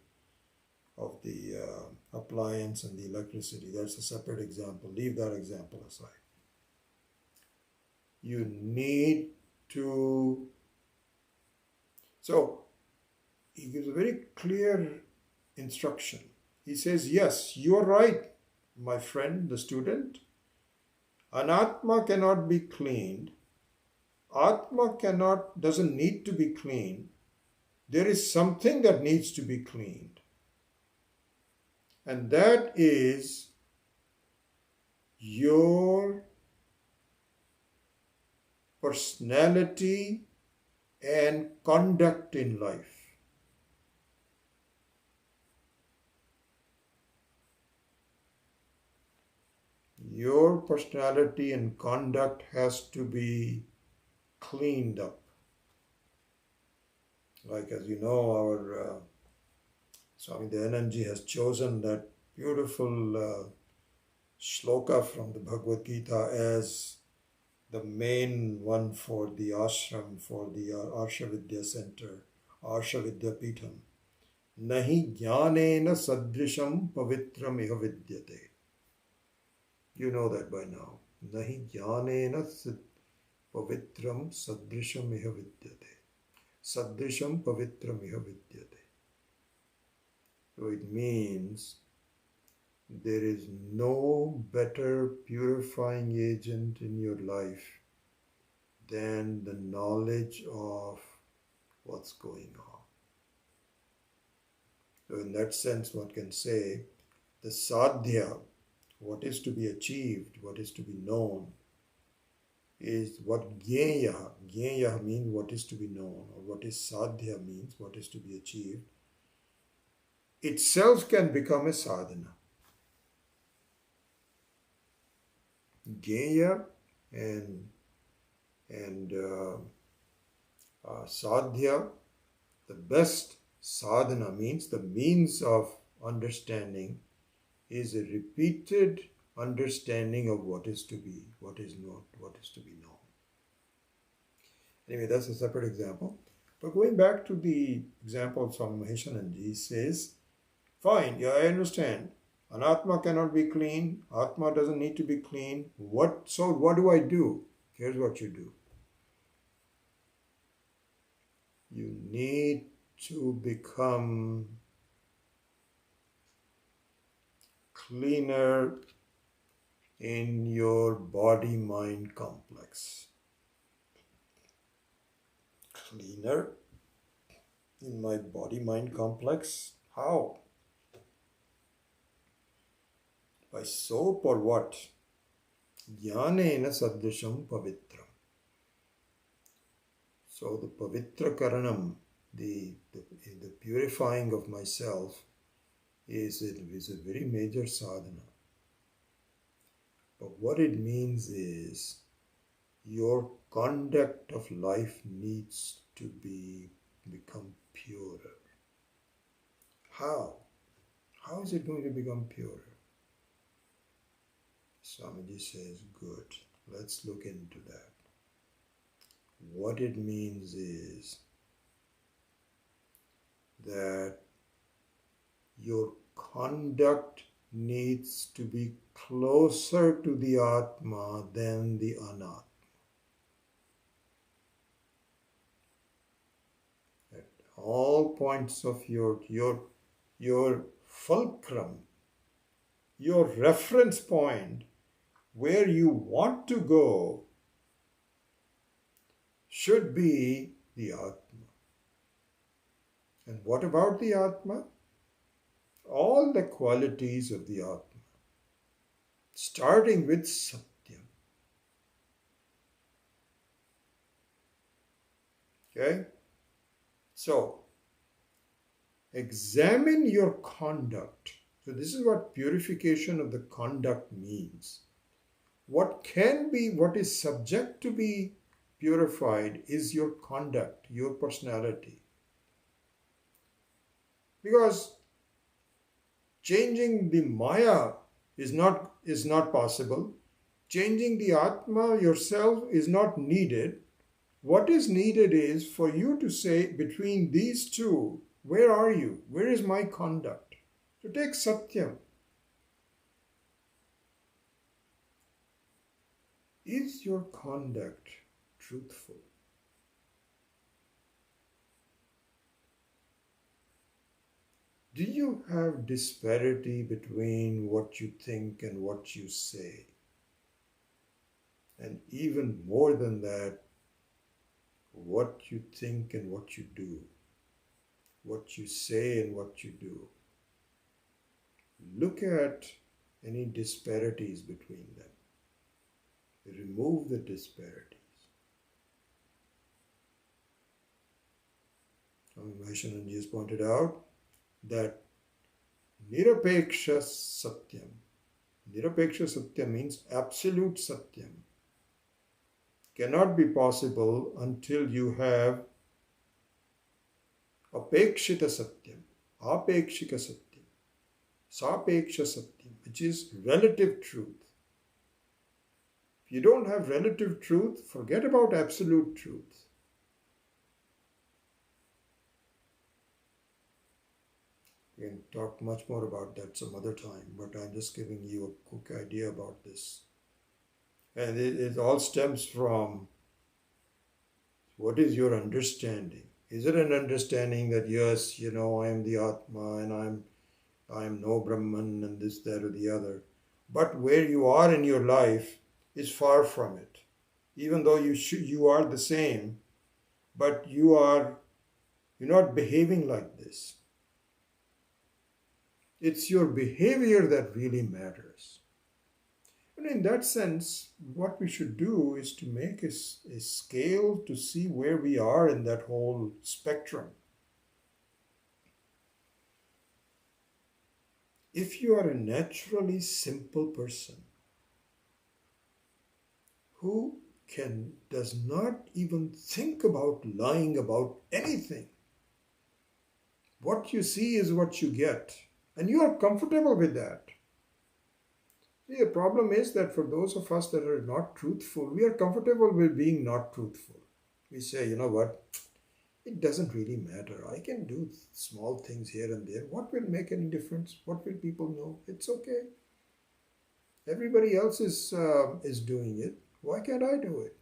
appliance and the electricity. That's a separate example. Leave that example aside. You need to... So, he gives a very clear instruction. He says, yes, you are right. my friend, the student, Anatma cannot be cleaned. Atma doesn't need to be cleaned. There is something that needs to be cleaned. And that is your personality and conduct in life. Your personality and conduct has to be cleaned up. Like, as you know, our Swami Dayananji has chosen that beautiful shloka from the Bhagavad Gita as the main one for the ashram, for the Arsha Vidya Center, Arsha Vidya Peetham. Nahi jnanena sadrisham pavitram iha vidyate. You know that by now. Nahi jnanena pavitram sadrisham iha vidyate. Sadrisham pavitram iha vidyate. So it means there is no better purifying agent in your life than the knowledge of what's going on. So in that sense, one can say the sadhya, what is to be achieved, what is to be known, is what Gyeya means what is to be known, or what is sadhya means what is to be achieved, itself can become a sadhana. Gyeya and sadhya, the best sadhana means the means of understanding is a repeated understanding of what is to be, what is not, what is to be known. Anyway, that's a separate example. But going back to the example of Swami Maheshananji, says, fine, yeah, I understand. Anatma cannot be clean. Atma doesn't need to be clean. So what do I do? Here's what you do. You need to become cleaner in your body-mind complex. Cleaner in my body-mind complex? How? By soap or what? Jnanena sadrisham pavitram. So the pavitra karanam, the purifying of myself is a very major sadhana. But what it means is your conduct of life needs to become purer. How? How is it going to become purer? Swamiji says, good, let's look into that. What it means is that your conduct needs to be closer to the Atma than the Anatma. At all points of your fulcrum, your reference point, where you want to go, should be the Atma. And what about the Atma? All the qualities of the Atma, starting with Satyam. Okay? So, examine your conduct. So this is what purification of the conduct means. What is subject to be purified is your conduct, your personality. Because changing the Maya is not possible. Changing the Atma yourself is not needed. What is needed is for you to say, between these two, where are you? Where is my conduct? So take Satyam. Is your conduct truthful? Do you have disparity between what you think and what you say? And even more than that, what you think and what you do, what you say and what you do. Look at any disparities between them. Remove the disparities. Vaishnavanji has pointed out that Nirapeksha Satyam. Nirapeksha Satyam means absolute Satyam. Cannot be possible until you have Apekshita Satyam, Apekshika Satyam, Sapeksha Satyam, which is relative truth. If you don't have relative truth, forget about absolute truth. We can talk much more about that some other time, but I'm just giving you a quick idea about this. And it all stems from what is your understanding? Is it an understanding that yes, I am the Atma and I am no Brahman and this, that or the other. But where you are in your life is far from it. Even though you are the same, but you're not behaving like this. It's your behavior that really matters. And in that sense, what we should do is to make a scale to see where we are in that whole spectrum. If you are a naturally simple person who does not even think about lying about anything, what you see is what you get. And you are comfortable with that. See, the problem is that for those of us that are not truthful, we are comfortable with being not truthful. We say, you know what, it doesn't really matter. I can do small things here and there. What will make any difference? What will people know? It's okay. Everybody else is doing it. Why can't I do it?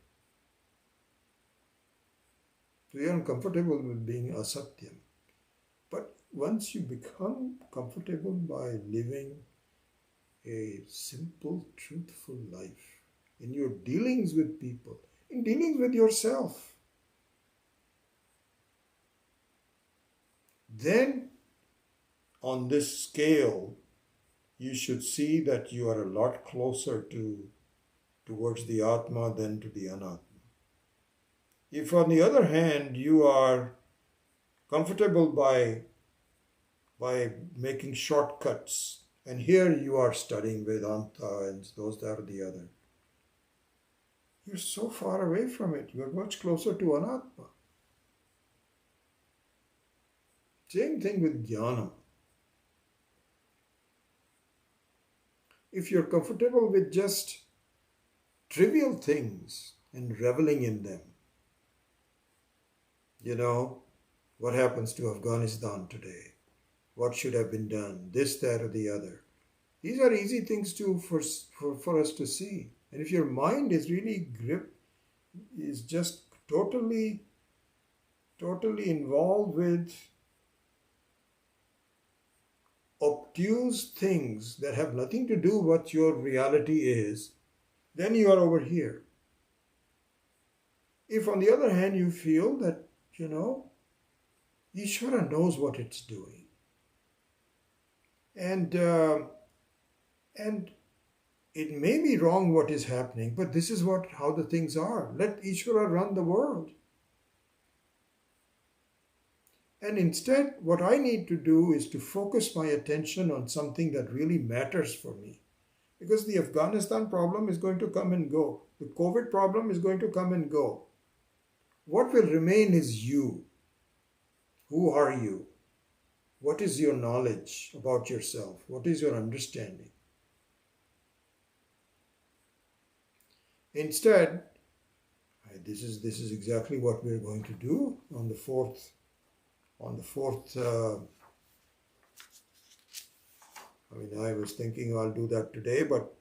We are uncomfortable with being asatyam. But once you become comfortable by living a simple, truthful life in your dealings with people, in dealings with yourself, then on this scale, you should see that you are a lot closer towards the Atma than to the Anatma. If on the other hand, you are comfortable by making shortcuts, and here you are studying Vedanta and those, that or the other, you're so far away from it. You're much closer to Anatma. Same thing with Jnana. If you're comfortable with just trivial things and reveling in them, what happens to Afghanistan today? What should have been done? This, that, or the other. These are easy things for us to see. And if your mind is really is just totally involved with obtuse things that have nothing to do with what your reality is, then you are over here. If on the other hand you feel that, Ishvara knows what it's doing. And it may be wrong what is happening, but this is how the things are. Let Ishvara run the world. And instead, what I need to do is to focus my attention on something that really matters for me. Because the Afghanistan problem is going to come and go. The COVID problem is going to come and go. What will remain is you. Who are you? What is your knowledge about yourself? What is your understanding? Instead, this is exactly what we're going to do on the fourth. I was thinking I'll do that today, but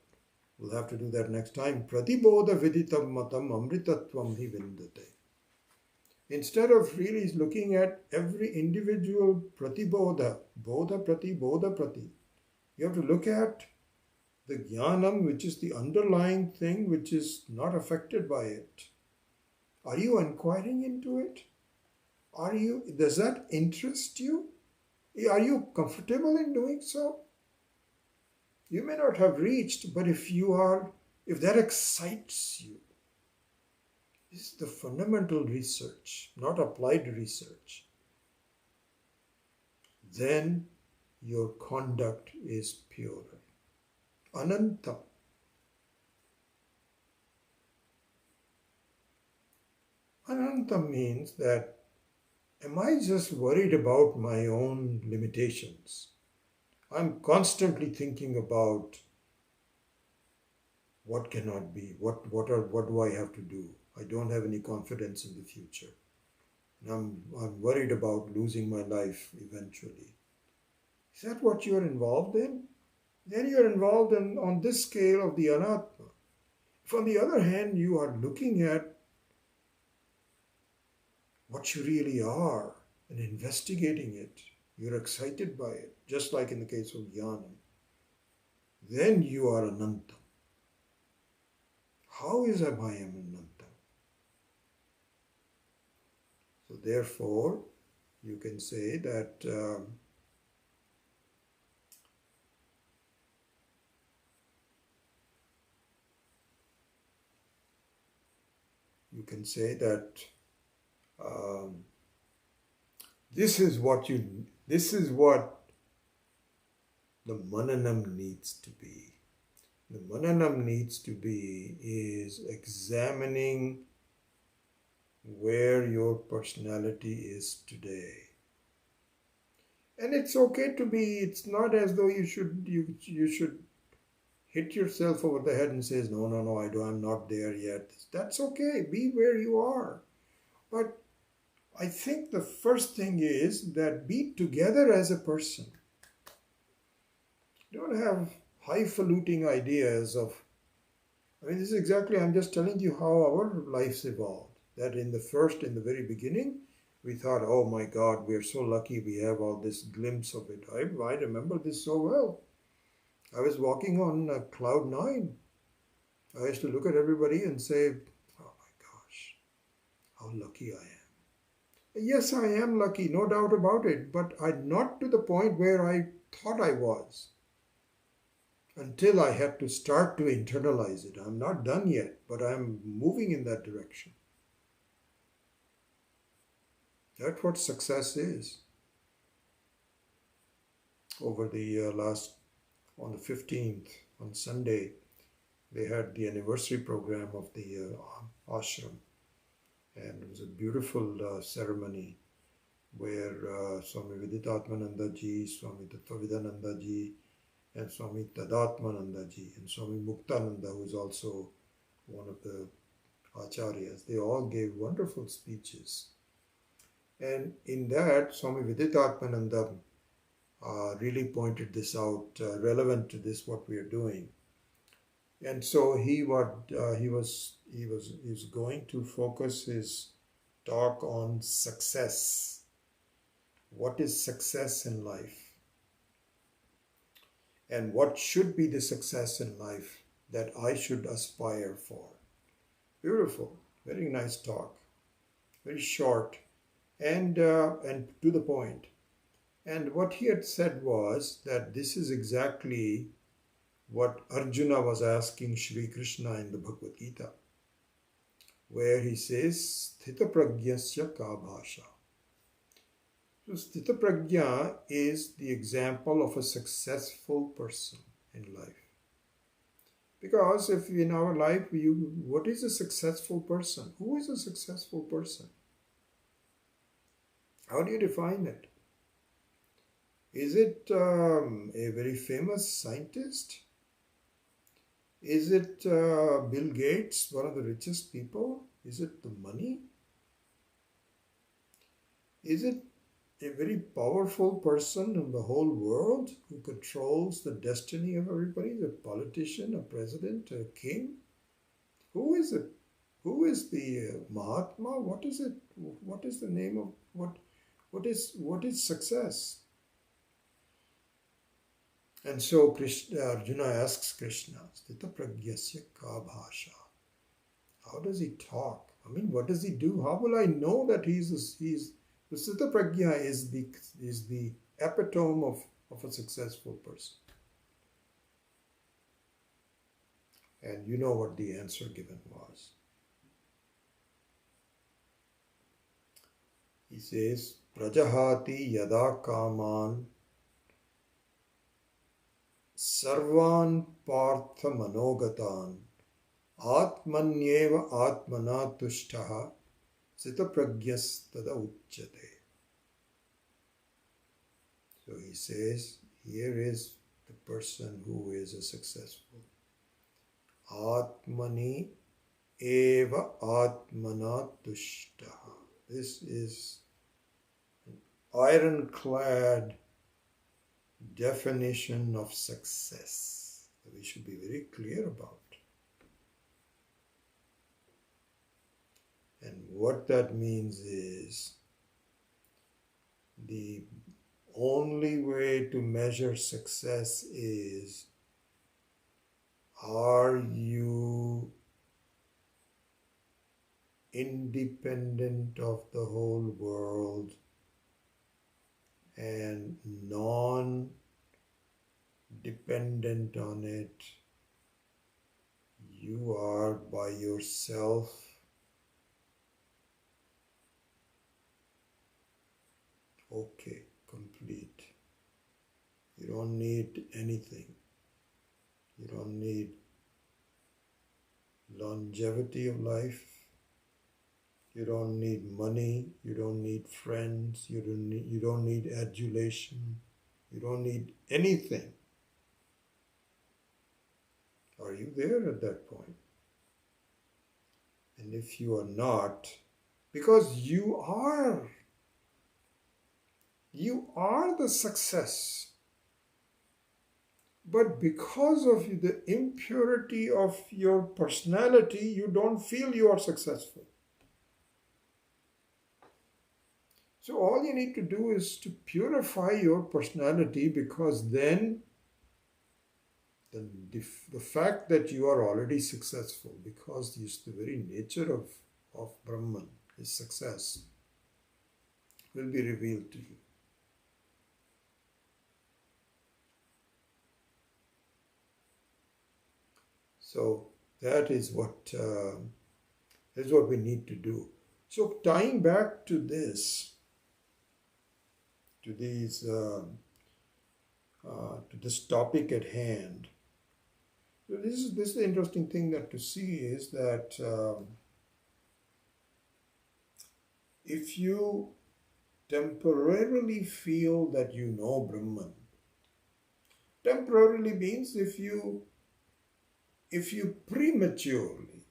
we'll have to do that next time. Pratibodha viditam matam amritatvam hi vindate. Instead of really looking at every individual pratibodha, bodha prati, bodha prati, you have to look at the jnanam, which is the underlying thing which is not affected by it. Are you inquiring into it? Does that interest you? Are you comfortable in doing so? You may not have reached, but if that excites you, this is the fundamental research, not applied research, then your conduct is pure. Ananta. Ananta means that, am I just worried about my own limitations? I'm constantly thinking about what cannot be, what do I have to do? I don't have any confidence in the future. And I'm worried about losing my life eventually. Is that what you're involved in? Then you're involved on this scale of the Anatma. If on the other hand you are looking at what you really are and investigating it, you're excited by it, just like in the case of Jnanam, then you are Ananta. How is I am Ananta? So therefore, you can say that this is what the mananam needs to be. The mananam needs to be is examining where your personality is today. And it's okay to be, it's not as though you should hit yourself over the head and says, no, I'm not there yet. That's okay, be where you are. But I think the first thing is that be together as a person. Don't have highfalutin ideas of, this is exactly, I'm just telling you how our lives evolved. That in the very beginning, we thought, oh my God, we are so lucky we have all this glimpse of it. I remember this so well. I was walking on cloud 9. I used to look at everybody and say, oh my gosh, how lucky I am. Yes, I am lucky, no doubt about it, but I'm not to the point where I thought I was. Until I had to start to internalize it. I'm not done yet, but I'm moving in that direction. That's what success is. Over the on the 15th, on Sunday, they had the anniversary program of the ashram. And it was a beautiful ceremony where Swami Viditatmananda ji, Swami Tattvavidananda ji, and Swami Tadatmananda ji, and Swami Muktananda, who is also one of the acharyas, they all gave wonderful speeches. And in that, Swami Viditatmananda really pointed this out, relevant to this, what we are doing. And so he was going to focus his talk on success. What is success in life? And what should be the success in life that I should aspire for? Beautiful, very nice talk, very short, and to the point. And what he had said was that this is exactly what Arjuna was asking Shri Krishna in the Bhagavad Gita, where he says, Sthita Pragyasya ka bhasha. So Sthita Pragya is the example of a successful person in life. Because if in our life, what is a successful person? Who is a successful person? How do you define it? Is it a very famous scientist? Is it Bill Gates, one of the richest people? Is it the money? Is it a very powerful person in the whole world who controls the destiny of everybody? A politician, a president, a king? Who is it? who is the Mahatma? What is it? What is the name of what is success? And so Arjuna asks Krishna, Sthita Pragyasya ka bhasha. How does he talk? I mean, what does he do? How will I know that he's the Sthita Pragya is the epitome of a successful person. And you know what the answer given was. He says, Prajahati yada kaman sarvan partha manogatan atmanyeva atmana tushtaha sita pragyas tada uchyate. So he says, here is the person who is a successful. Atmani eva atmana tushtaha. This is an ironclad definition of success that we should be very clear about. And what that means is the only way to measure success is, are you independent of the whole world and non-dependent on it? You are by yourself. Okay, complete. You don't need anything. You don't need longevity of life. You don't need money. You don't need friends. You don't need adulation. You don't need anything. Are you there at that point? And if you are not, because you are the success. But because of the impurity of your personality, you don't feel you are successful. So all you need to do is to purify your personality, because then the fact that you are already successful, because it's the very nature of Brahman, his success, will be revealed to you. So that is what we need to do. So tying back to this, to this topic at hand. So this is the interesting thing that to see is that if you temporarily feel that you know Brahman, temporarily means if you prematurely,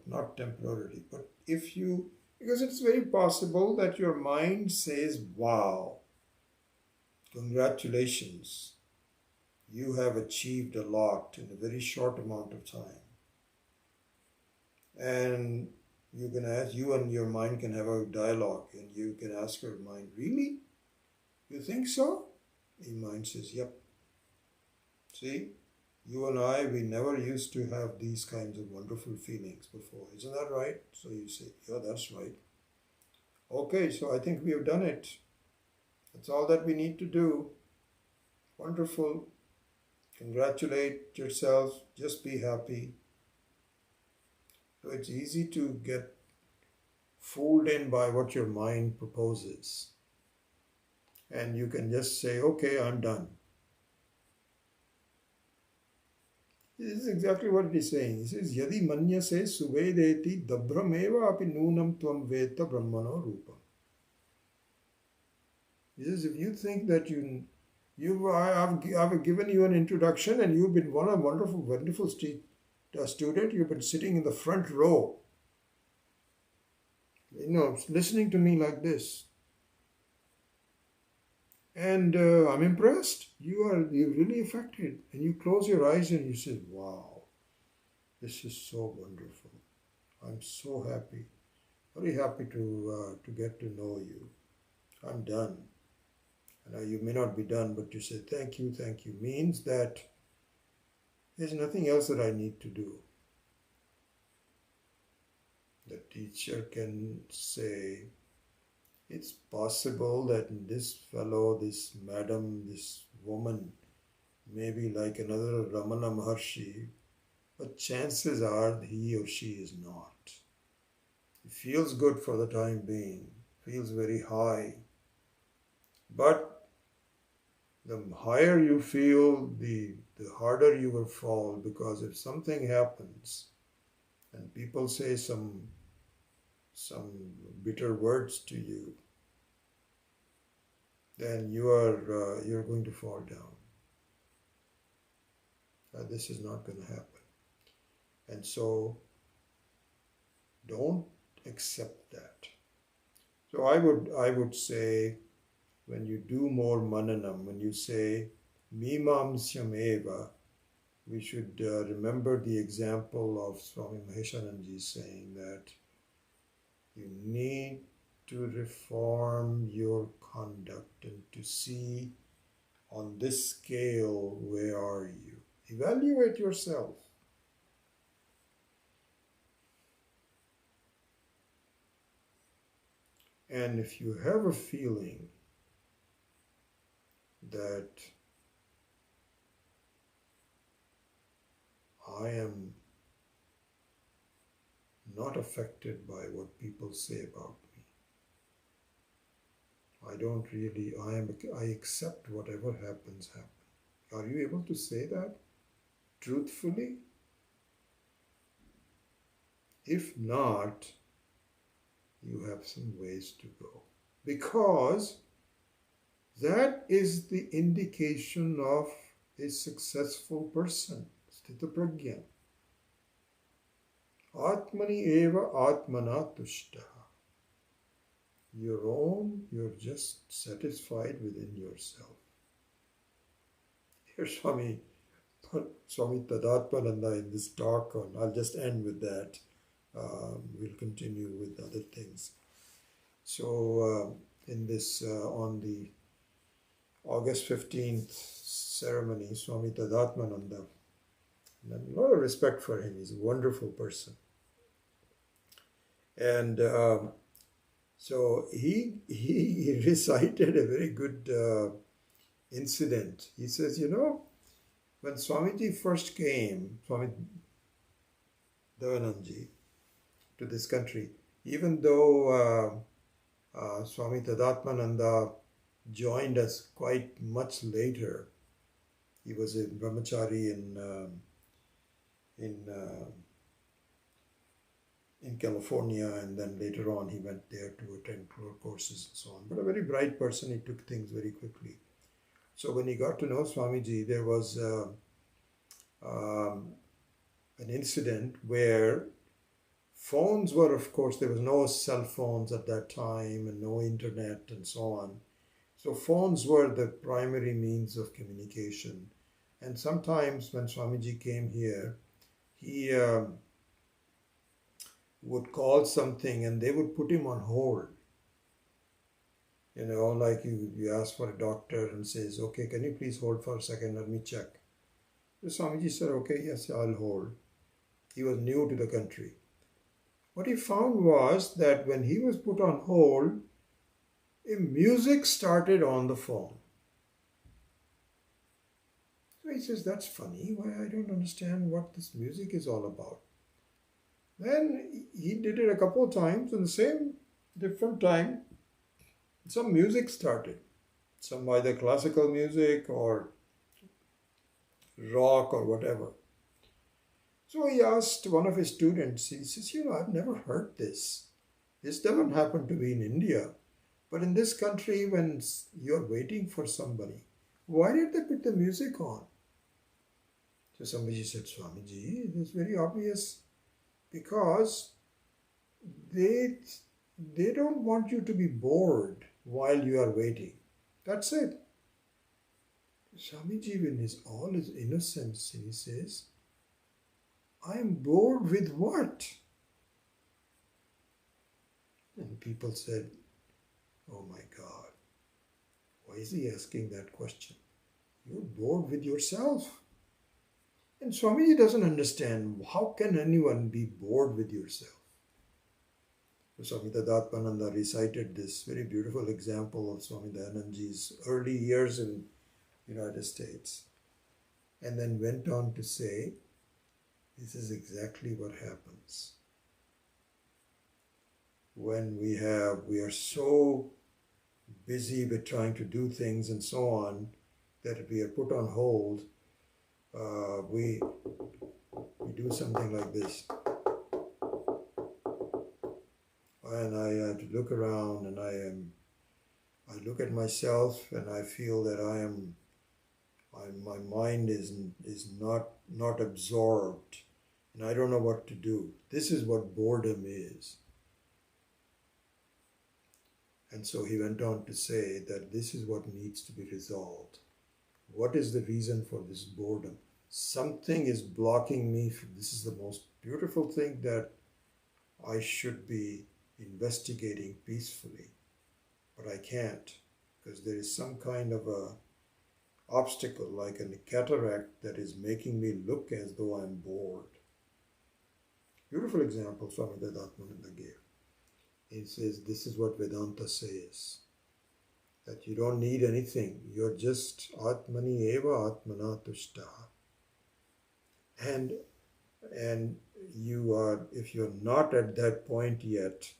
not temporarily, but because it's very possible that your mind says, wow, congratulations, you have achieved a lot in a very short amount of time. And you and your mind can have a dialogue, and you can ask your mind, really? You think so? Your mind says, yep. See? You and I, we never used to have these kinds of wonderful feelings before. Isn't that right? So you say, yeah, that's right. Okay, so I think we have done it. That's all that we need to do. Wonderful. Congratulate yourself. Just be happy. So it's easy to get fooled in by what your mind proposes. And you can just say, okay, I'm done. This is exactly what it is saying. He says, Yadi manyase suvedeti dabrameva api nunam tvam veta brahmano rupam. He says, if you think that I've given you an introduction and you've been a wonderful student, you've been sitting in the front row, listening to me like this. And I'm impressed. You're really affected. And you close your eyes and you say, wow, this is so wonderful. I'm so happy, very happy to get to know you. I'm done. And you may not be done, but you say thank you, means that there's nothing else that I need to do. The teacher can say, it's possible that this fellow, this madam, this woman may be like another Ramana Maharshi, but chances are he or she is not. It feels good for the time being, feels very high, but the higher you feel, the harder you will fall, because if something happens and people say some bitter words to you, then you're going to fall down. This is not going to happen. And so don't accept that. So I would say, when you do more mananam, when you say mimamsyam eva, we should remember the example of Swami Maheshananji saying that you need to reform your conduct and to see on this scale, where are you? Evaluate yourself. And if you have a feeling that I am not affected by what people say about me, I accept whatever happens. Are you able to say that truthfully? If not, you have some ways to go, because that is the indication of a successful person, sthita prajna. Atmani eva atmana tushtaha. You're just satisfied within yourself. Here Swami Tadatmananda in this talk I'll just end with that. We'll continue with other things. So in this, on the August 15th ceremony, Swami Tadatmananda, and a lot of respect for him, he's a wonderful person. And so he recited a very good incident. He says, when Swamiji first came, Swami Devananji, to this country, even though Swami Tadatmananda joined us quite much later, he was a brahmachari in California, and then later on he went there to attend courses and so on. But a very bright person, he took things very quickly. So when he got to know Swamiji, there was an incident where phones were, of course, there was no cell phones at that time and no internet and so on. So phones were the primary means of communication. And sometimes when Swamiji came here, he would call something and they would put him on hold. Like you ask for a doctor and says, okay, can you please hold for a second, let me check. So Swamiji said, okay, yes, I'll hold. He was new to the country. What he found was that when he was put on hold, a music started on the phone. So he says, that's funny. Why, I don't understand what this music is all about. Then he did it a couple of times, and the same different time, some music started. Some either classical music or rock or whatever. So he asked one of his students, he says, I've never heard this. This doesn't happen to be in India. But in this country, when you're waiting for somebody, why did they put the music on? So somebody said, Swamiji, it is very obvious. Because they don't want you to be bored while you are waiting. That's it. Swamiji, in all his innocence, he says, I am bored with what? And people said, oh my God, why is he asking that question? You're bored with yourself. And Swamiji doesn't understand, how can anyone be bored with yourself? Swami Tadatpananda recited this very beautiful example of Swami Dayananji's early years in United States, and then went on to say, this is exactly what happens when we are so busy with trying to do things and so on that we are put on hold. We do something like this, and I have to look around, and I look at myself, and I feel that my mind is not absorbed, and I don't know what to do. This is what boredom is. And so he went on to say that this is what needs to be resolved. What is the reason for this boredom? Something is blocking me. This is the most beautiful thing that I should be investigating peacefully, but I can't, because there is some kind of a obstacle, like a cataract, that is making me look as though I'm bored. Beautiful example Swami Vedantananda gave. He says this is what Vedanta says, that you don't need anything. You're just Atmani eva Atmana tushtaha. And you are, if you're not at that point yet,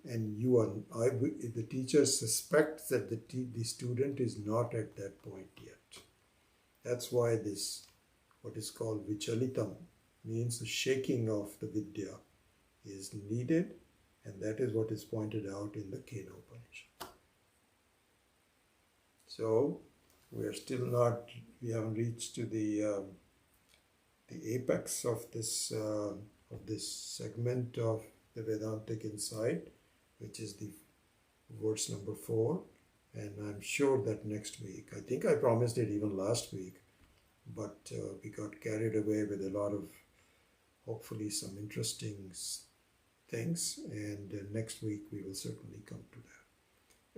and the teacher suspects that the student is not at that point yet. That's why this, what is called vichalitam, means the shaking of the vidya, is needed, and that is what is pointed out in the Kena Upanishad. So we haven't reached to the apex of this segment of the Vedantic Insight, which is the verse number 4. And I'm sure that next week, I think I promised it even last week, but we got carried away with a lot of, hopefully, some interesting things. And next week we will certainly come to that.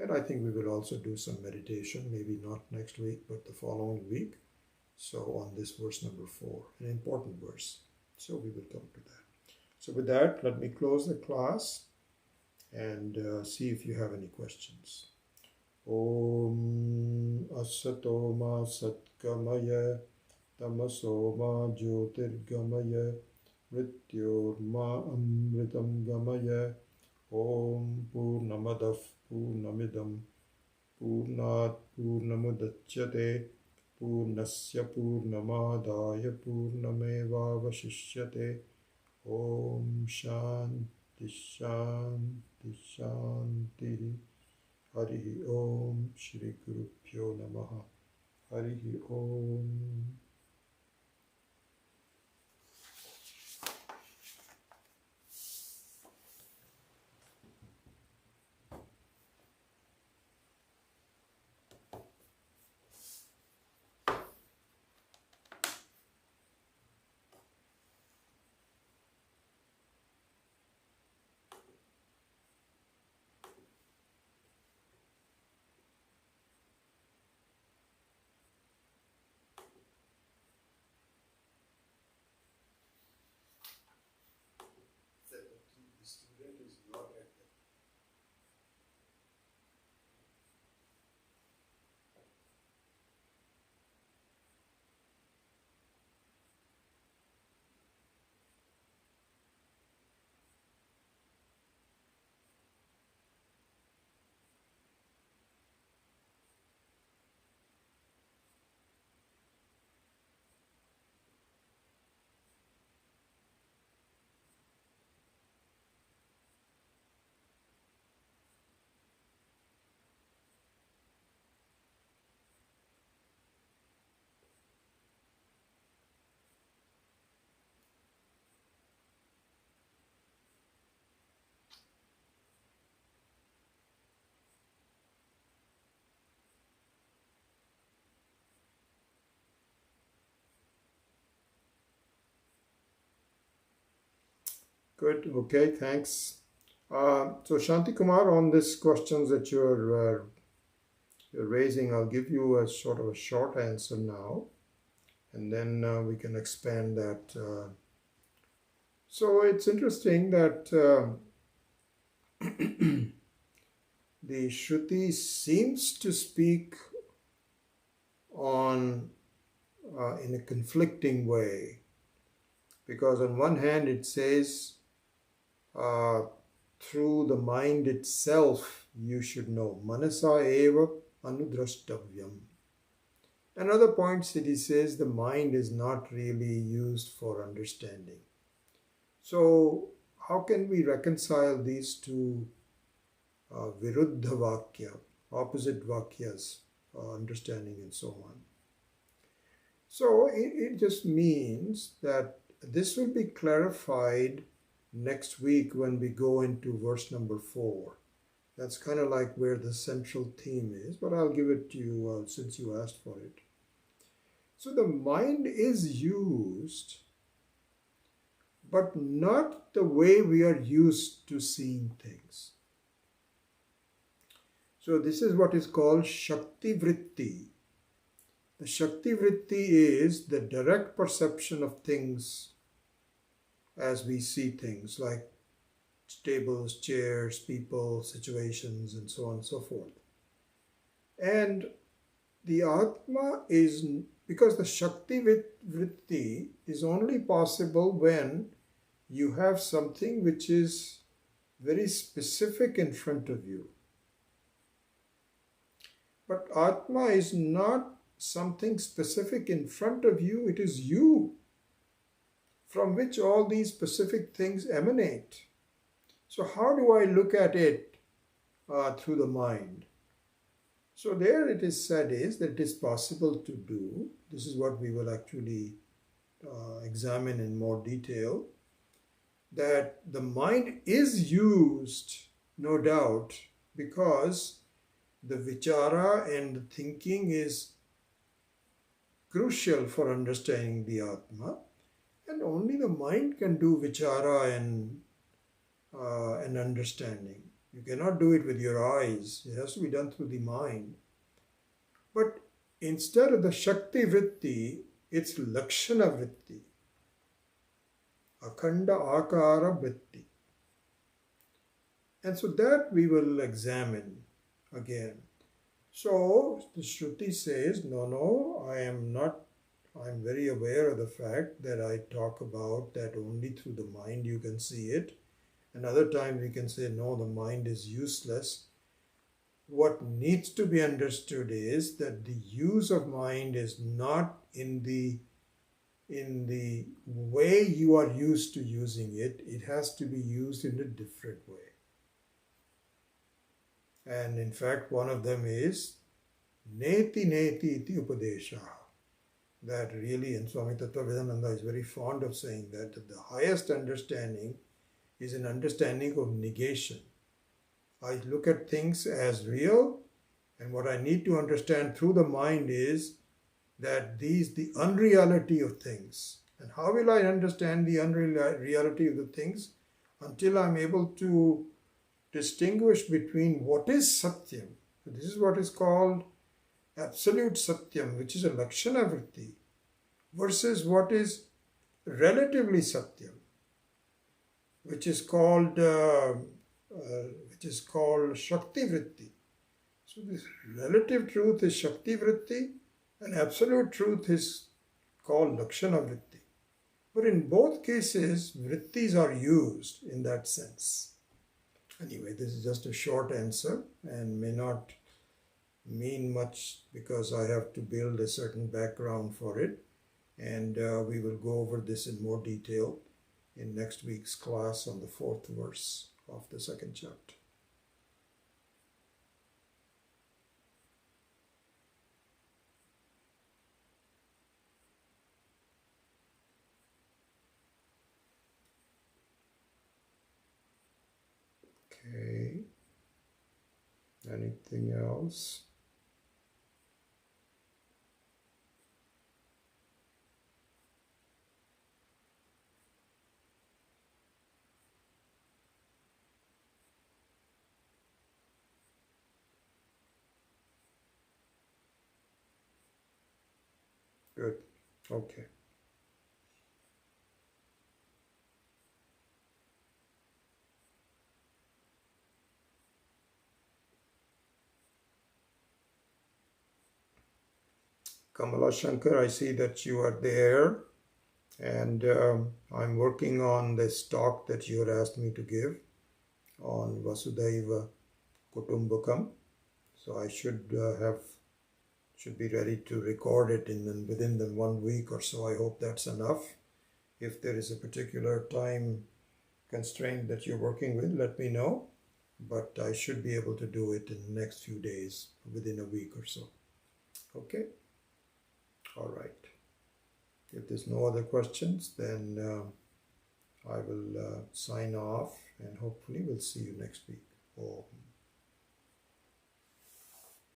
And I think we will also do some meditation, maybe not next week, but the following week. So on this verse number 4, an important verse. So we will come to that. So with that, let me close the class and see if you have any questions. Om Asato Ma Satkamaya Tamaso Ma Jyotirgamaya Mrityor Ma Amritam Gamaya Om Purnamadav Purnamidam Purnat Purnamudachyate Purnasya Purnamadaya Purnamevavashishyate Om Shanti Shanti Shanti. Hari Om Shri Guru Pyo Namaha. Hari Om. The student is not at the Good. Okay, thanks. So Shanti Kumar, on these questions that you're raising, I'll give you a sort of a short answer now, and then we can expand that. So it's interesting that the Shruti seems to speak on in a conflicting way, because on one hand it says through the mind itself you should know, manasa eva anudrashtavyam. Another point Siddhi says the mind is not really used for understanding. So how can we reconcile these two viruddha vakya, opposite vakyas, understanding and so on? So it just means that this will be clarified next week when we go into verse number 4. That's kind of like where the central theme is, but I'll give it to you since you asked for it. So the mind is used, but not the way we are used to seeing things. So this is what is called Shakti Vritti. The Shakti Vritti is the direct perception of things as we see things, like tables, chairs, people, situations, and so on and so forth. And the Atma is, because the Shakti Vritti is only possible when you have something which is very specific in front of you. But Atma is not something specific in front of you, it is you from which all these specific things emanate. So how do I look at it through the mind? So there it is said is that it is possible to do. This is what we will actually examine in more detail. That the mind is used, no doubt, because the vichara and the thinking is crucial for understanding the Atma. And only the mind can do vichara and understanding. You cannot do it with your eyes. It has to be done through the mind. But instead of the Shakti Vritti, it's Lakshana Vritti. Akhanda Akara Vritti. And so that we will examine again. So the Shruti says, no, I'm very aware of the fact that I talk about that only through the mind you can see it. Another time we can say, no, the mind is useless. What needs to be understood is that the use of mind is not in the way you are used to using it. It has to be used in a different way. And in fact, one of them is neti iti upadesha. That really, and Swami Tattva Vedananda is very fond of saying that the highest understanding is an understanding of negation. I look at things as real, and what I need to understand through the mind is that the unreality of things. And how will I understand the unreality of the things? Until I'm able to distinguish between what is Satyam. This is what is called absolute Satyam, which is a Lakshana Vritti, versus what is relatively Satyam, which is called Shakti Vritti. So this relative truth is Shakti Vritti, and absolute truth is called Lakshana Vritti. But in both cases, Vrittis are used in that sense. Anyway, this is just a short answer and may not mean much because I have to build a certain background for it. And we will go over this in more detail in next week's class on the 4th verse of the 2nd chapter. Okay. Anything else? Good. Okay. Kamala Shankar, I see that you are there, and I'm working on this talk that you had asked me to give on Vasudhaiva Kutumbakam. So I should be ready to record it within the 1 week or so. I hope that's enough. If there is a particular time constraint that you're working with, let me know. But I should be able to do it in the next few days, within a week or so. Okay? All right. If there's no other questions, then I will sign off, and hopefully we'll see you next week. Om.